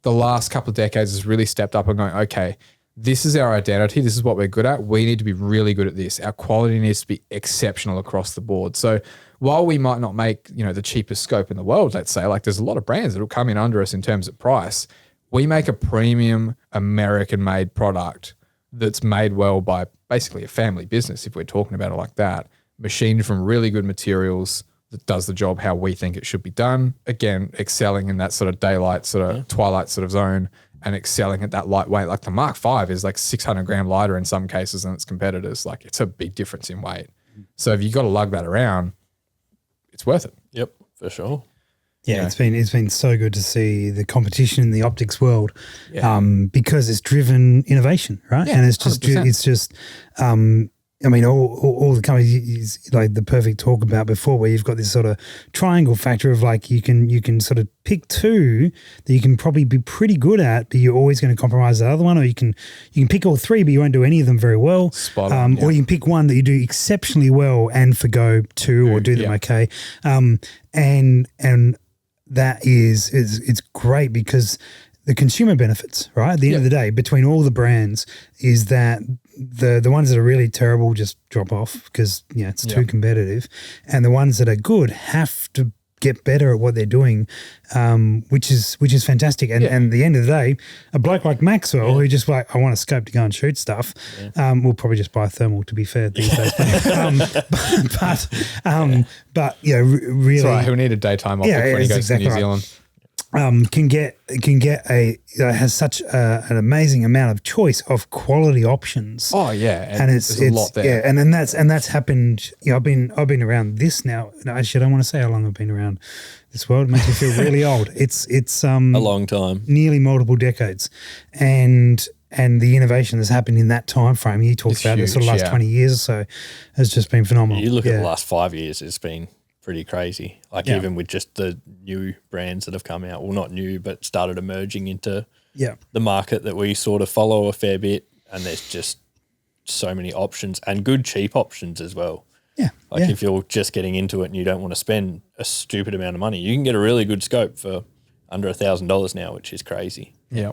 the last couple of decades has really stepped up and going, okay, this is our identity. This is what we're good at. We need to be really good at this. Our quality needs to be exceptional across the board. So while we might not make, the cheapest scope in the world, let's say, like there's a lot of brands that will come in under us in terms of price. We make a premium American-made product that's made well by basically a family business, if we're talking about it like that, machined from really good materials that does the job how we think it should be done. Again, excelling in that sort of daylight, sort of twilight sort of zone, and excelling at that lightweight. Like the Mark V is like 600 gram lighter in some cases than its competitors. Like it's a big difference in weight. So if you got to lug that around, it's worth it. Yep, for sure. Yeah, it's been so good to see the competition in the optics world, because it's driven innovation, right? Yeah, and it's just 100%. All the companies, like the perfect talk about before, where you've got this sort of triangle factor of like you can sort of pick two that you can probably be pretty good at, but you're always going to compromise the other one, or you can pick all three, but you won't do any of them very well. Spot on, Or you can pick one that you do exceptionally well and forgo two or do them okay. And that it's great because the consumer benefits, right? At the end of the day, between all the brands, is that the ones that are really terrible just drop off because it's too competitive, and the ones that are good have to get better at what they're doing, which is fantastic. And at the end of the day, a bloke like Maxwell who just like, I want a scope to go and shoot stuff, will probably just buy a thermal, to be fair, these days. But really, That's right. He'll need a daytime optic when he goes to New Zealand. Can get has such an amazing amount of choice of quality options. Oh yeah, and it's a lot there. Yeah, and then that's happened. I've been around this now. No, actually, I don't want to say how long I've been around this world. It makes me feel really old. It's a long time, nearly multiple decades, and the innovation that's happened in that time frame. You talked about the sort of last 20 years or so has just been phenomenal. You look at the last 5 years, it's been pretty crazy. Like even with just the new brands that have come out, well, not new, but started emerging into the market that we sort of follow a fair bit, and there's just so many options and good cheap options as well. Yeah. Like if you're just getting into it and you don't want to spend a stupid amount of money, you can get a really good scope for under $1,000 now, which is crazy. Yeah.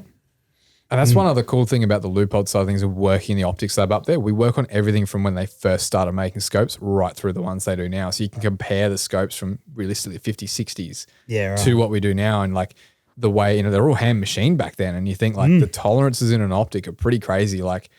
And that's one other cool thing about the Leupold side of things of working in the optics lab up there. We work on everything from when they first started making scopes right through the ones they do now. So you can compare the scopes from realistically 50s, 60s to what we do now. And like the way, they're all hand machined back then. And you think like the tolerances in an optic are pretty crazy. Like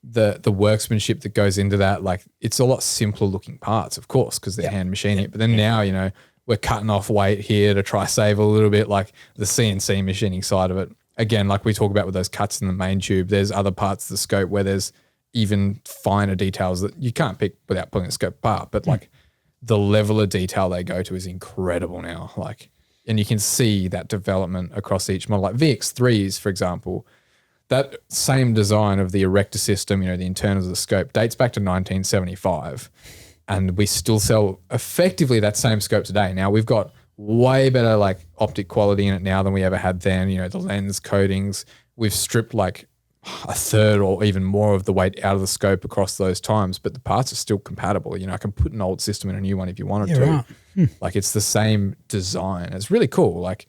the workmanship that goes into that, like it's a lot simpler looking parts, of course, because they're hand machining it. But then now, we're cutting off weight here to try save a little bit, like the CNC machining side of it. Again, like we talk about with those cuts in the main tube, there's other parts of the scope where there's even finer details that you can't pick without pulling the scope apart. But like the level of detail they go to is incredible now. Like, and you can see that development across each model. Like VX3s, for example, that same design of the erector system, you know, the internals of the scope, dates back to 1975. And we still sell effectively that same scope today. Now, we've got way better like optic quality in it now than we ever had then. You know, the lens coatings, we've stripped like a third or even more of the weight out of the scope across those times, but the parts are still compatible. You know, I can put an old system in a new one if you wanted to. Right. Like, it's the same design. It's really cool. Like,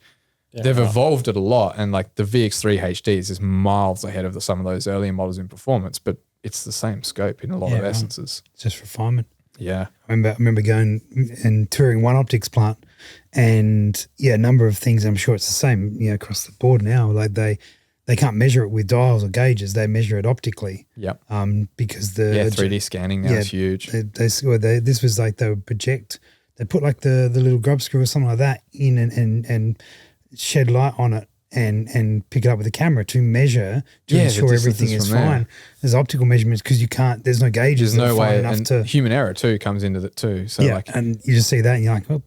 they've evolved it a lot, and like the VX3 HD is just miles ahead of some of those earlier models in performance, but it's the same scope in a lot of essences. It's just refinement. Yeah. I remember going and touring one optics plant, and a number of things. I'm sure it's the same, you know, across the board now. Like they can't measure it with dials or gauges; they measure it optically. Yep. Because the 3D scanning now is huge. This was like they would project. They put like the little grub screw or something like that in and shed light on it and pick it up with a camera to measure to ensure everything is fine. There's optical measurements because you can't. There's no gauges. There's no way. Enough and to human error too comes into that too. So and you just see that and you're like, well,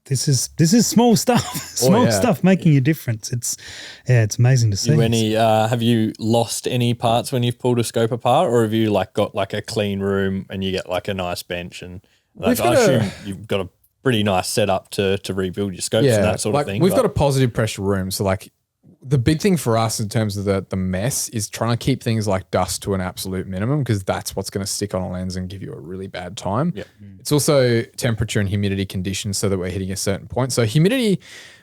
this is small stuff, stuff making a difference. It's amazing to see. Have you lost any parts when you've pulled a scope apart, or have you like got like a clean room and you get like a nice bench and like, I assume you've got a pretty nice setup to rebuild your scopes and that sort of thing. We've got a positive pressure room, so like the big thing for us in terms of the mess is trying to keep things like dust to an absolute minimum, because that's what's going to stick on a lens and give you a really bad time. Yep. It's also temperature and humidity conditions so that we're hitting a certain point. So humidity,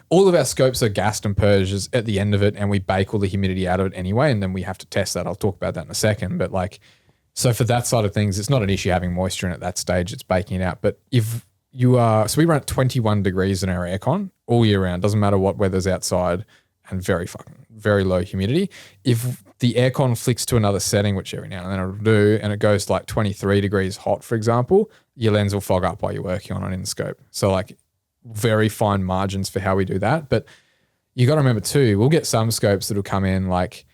all of our scopes are gassed and purged at the end of it, and we bake all the humidity out of it anyway, and then we have to test that. I'll talk about that in a second. But like, so for that side of things, it's not an issue having moisture in at that stage. It's baking it out. But if you are, so we run at 21 degrees in our aircon all year round. Doesn't matter what weather's outside, and very low humidity. If the aircon flicks to another setting, which every now and then it'll do, and it goes to like 23 degrees hot, for example, your lens will fog up while you're working on it in the scope. So like very fine margins for how we do that. But you got to remember too, we'll get some scopes that'll come in like,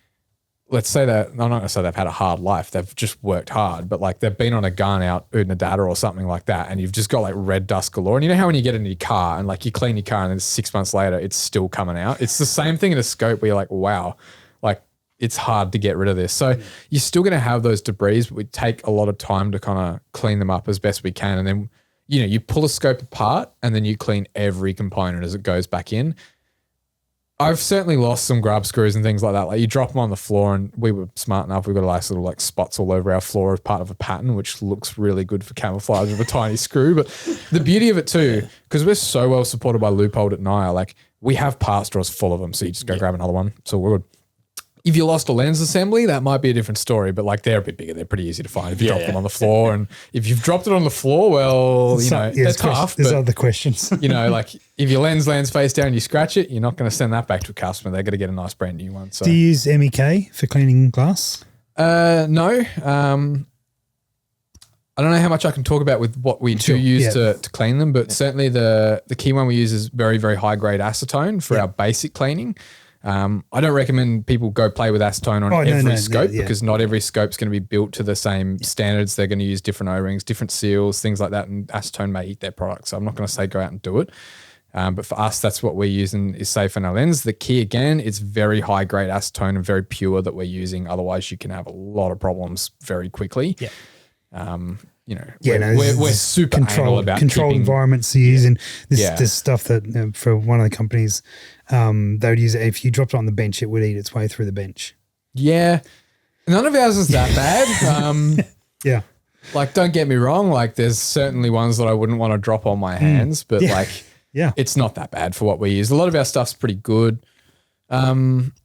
let's say that, I'm not going to say they've had a hard life. They've just worked hard, but like they've been on a gun out in Nevada or something like that, and you've just got like red dust galore. And you know how when you get into your car and like you clean your car and then 6 months later, it's still coming out. It's the same thing in a scope where you're like, wow, like it's hard to get rid of this. So you're still going to have those debris, but we take a lot of time to kind of clean them up as best we can. And then, you know, you pull a scope apart and then you clean every component as it goes back in. I've certainly lost some grub screws and things like that. Like you drop them on the floor, and we were smart enough. We've got nice little like spots all over our floor as part of a pattern, which looks really good for camouflage of a tiny screw. But the beauty of it too, because we're so well supported by Leupold at NIOA, like we have parts drawers full of them. So you just go grab another one. So we're good. If you lost a lens assembly, that might be a different story, but like they're a bit bigger. They're pretty easy to find if you drop them on the floor. And if you've dropped it on the floor, well, you know, they're tough. There's other questions. You know, like if your lens lands face down and you scratch it, you're not going to send that back to a customer. They're going to get a nice brand new one. So, do you use MEK for cleaning glass? No. I don't know how much I can talk about with what we do use to clean them, but certainly the key one we use is very, very high grade acetone for our basic cleaning. I don't recommend people go play with acetone on every scope because not every scope's going to be built to the same standards. They're going to use different O-rings, different seals, things like that, and acetone may eat their product. So I'm not going to say go out and do it. But for us, that's what we're using is safe in our lens. The key, again, it's very high grade acetone and very pure that we're using. Otherwise, you can have a lot of problems very quickly. Yeah. You know, we're super anal about controlled environments to use, and this stuff that for one of the companies, they would use it. If you dropped it on the bench, it would eat its way through the bench. Yeah, none of ours is that bad. Yeah, like don't get me wrong, like there's certainly ones that I wouldn't want to drop on my hands, but it's not that bad for what we use. A lot of our stuff's pretty good.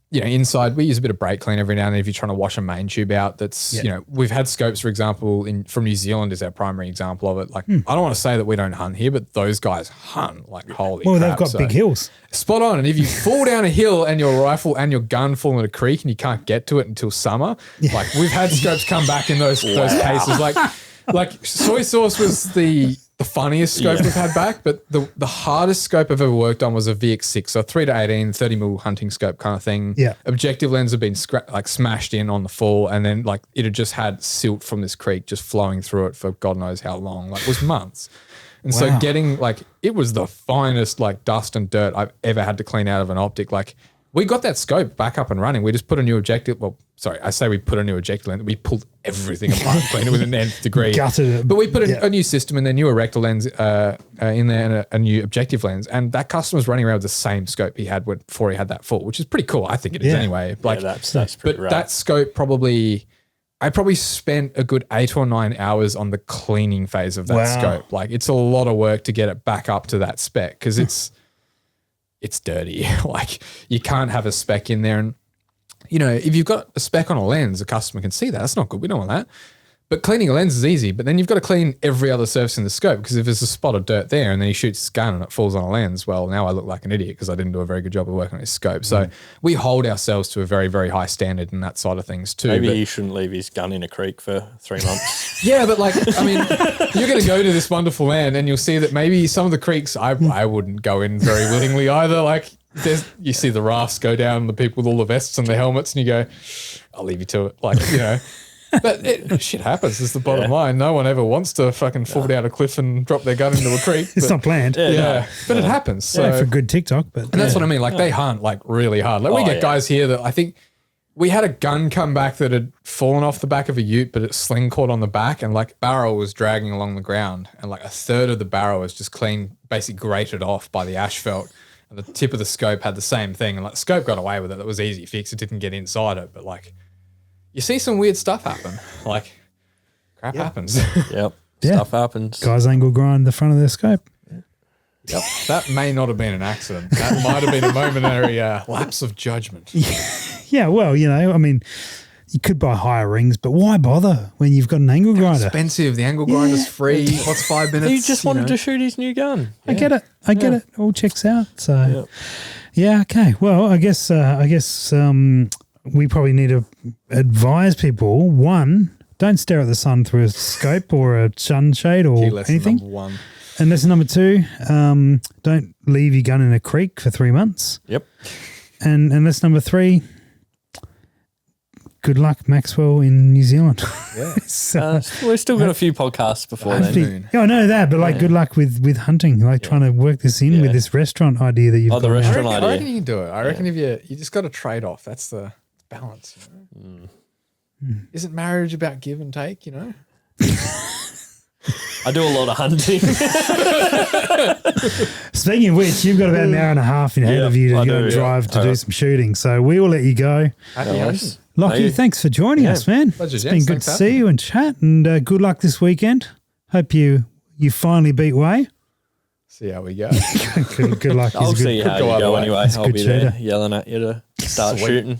You know, inside we use a bit of brake clean every now and then if you're trying to wash a main tube out. That's, you know, we've had scopes, for example, from New Zealand is our primary example of it. Like, I don't want to say that we don't hunt here, but those guys hunt like holy crap. They've got big hills. Spot on. And if you fall down a hill and your rifle and your gun fall in a creek and you can't get to it until summer, like we've had scopes come back in those cases. Like soy sauce was the funniest scope we've had back, but the hardest scope I've ever worked on was a VX6, so 3-18, 30mm hunting scope kind of thing. Yeah. Objective lens had been smashed in on the fall, and then like it had just had silt from this creek just flowing through it for God knows how long. Like it was months. And so getting like, it was the finest like dust and dirt I've ever had to clean out of an optic. Like we got that scope back up and running. We just put a new objective. Well, sorry, I say we put a new objective lens. We pulled everything apart, cleaned it with an nth degree. Gutted it. But we put a new system in there, new erector lens in there, and a new objective lens. And that customer's running around with the same scope he had before he had that full, which is pretty cool. I think it is anyway. Like that's pretty rad. that scope I probably spent a good 8 or 9 hours on the cleaning phase of that scope. Like it's a lot of work to get it back up to that spec because it's dirty. Like you can't have a spec in there. And, you know, if you've got a spec on a lens, the customer can see that. That's not good. We don't want that. But cleaning a lens is easy. But then you've got to clean every other surface in the scope because if there's a spot of dirt there and then he shoots his gun and it falls on a lens, well, now I look like an idiot because I didn't do a very good job of working on his scope. So we hold ourselves to a very, very high standard in that side of things too. Maybe he shouldn't leave his gun in a creek for 3 months. Yeah, but like, I mean, you're going to go to this wonderful land and you'll see that maybe some of the creeks I wouldn't go in very willingly either. Like you see the rafts go down, the people with all the vests and the helmets and you go, I'll leave you to it. Like, you know. But shit happens is the bottom line. No one ever wants to fucking fall down a cliff and drop their gun into a creek. It's not planned. But it happens. So for good TikTok. But and that's what I mean. Like they hunt like really hard. Like we get guys here that I think we had a gun come back that had fallen off the back of a ute, but it sling caught on the back and like barrel was dragging along the ground and like a third of the barrel was just clean, basically grated off by the asphalt. And the tip of the scope had the same thing. And like the scope got away with it. That was easy fix. It didn't get inside it, but like. You see some weird stuff happen. Like, crap happens. Yep. Stuff happens. Guys angle grind the front of their scope. Yep. That may not have been an accident. That might have been a momentary lapse of judgment. Yeah, well, you know, I mean, you could buy higher rings, but why bother when you've got an angle grinder? Expensive. The angle grinder's free. What's 5 minutes? He just wanted to shoot his new gun. I get it. I get it. All checks out. So, yeah, okay. Well, I guess we probably need to advise people, one, don't stare at the sun through a scope or a sunshade or anything. Number 1. And lesson number 2, don't leave your gun in a creek for 3 months. Yep. And lesson number 3, good luck, Maxwell, in New Zealand. Yeah. So, we've still got a few podcasts before then. Yeah, I know that, but like good luck with hunting, like trying to work this in with this restaurant idea that you've got. The restaurant idea. I reckon you can do it. I reckon if you just got to trade off. That's the balance, you know? Isn't marriage about give and take, you know? I do a lot of hunting. Speaking of which, you've got about an hour and a half ahead of you to go drive to do some shooting. So we will let you go. Happy hunting. Lockie, thanks for joining us, man. Pleasure, it's been good to see you and chat, and good luck this weekend. Hope you finally beat Way. See how we go. Good luck. I'll see how you go anyway. I'll be shooter. there yelling at you to start shooting.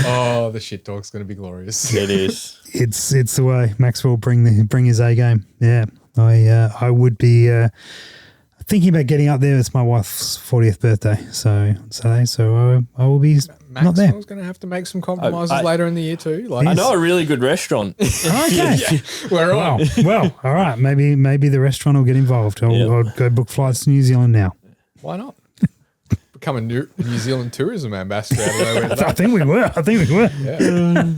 Oh, the shit talk's going to be glorious. It is. It's the way Maxwell bring his A game. Yeah, I would be thinking about getting up there. It's my wife's 40th birthday, so I will be not there. Maxwell's going to have to make some compromises later in the year too. Like I know a really good restaurant. Okay, we're on. Well, all right. Maybe the restaurant will get involved. I'll go book flights to New Zealand now. Why not? Become a New Zealand tourism ambassador out of nowhere. I think we were. Yeah.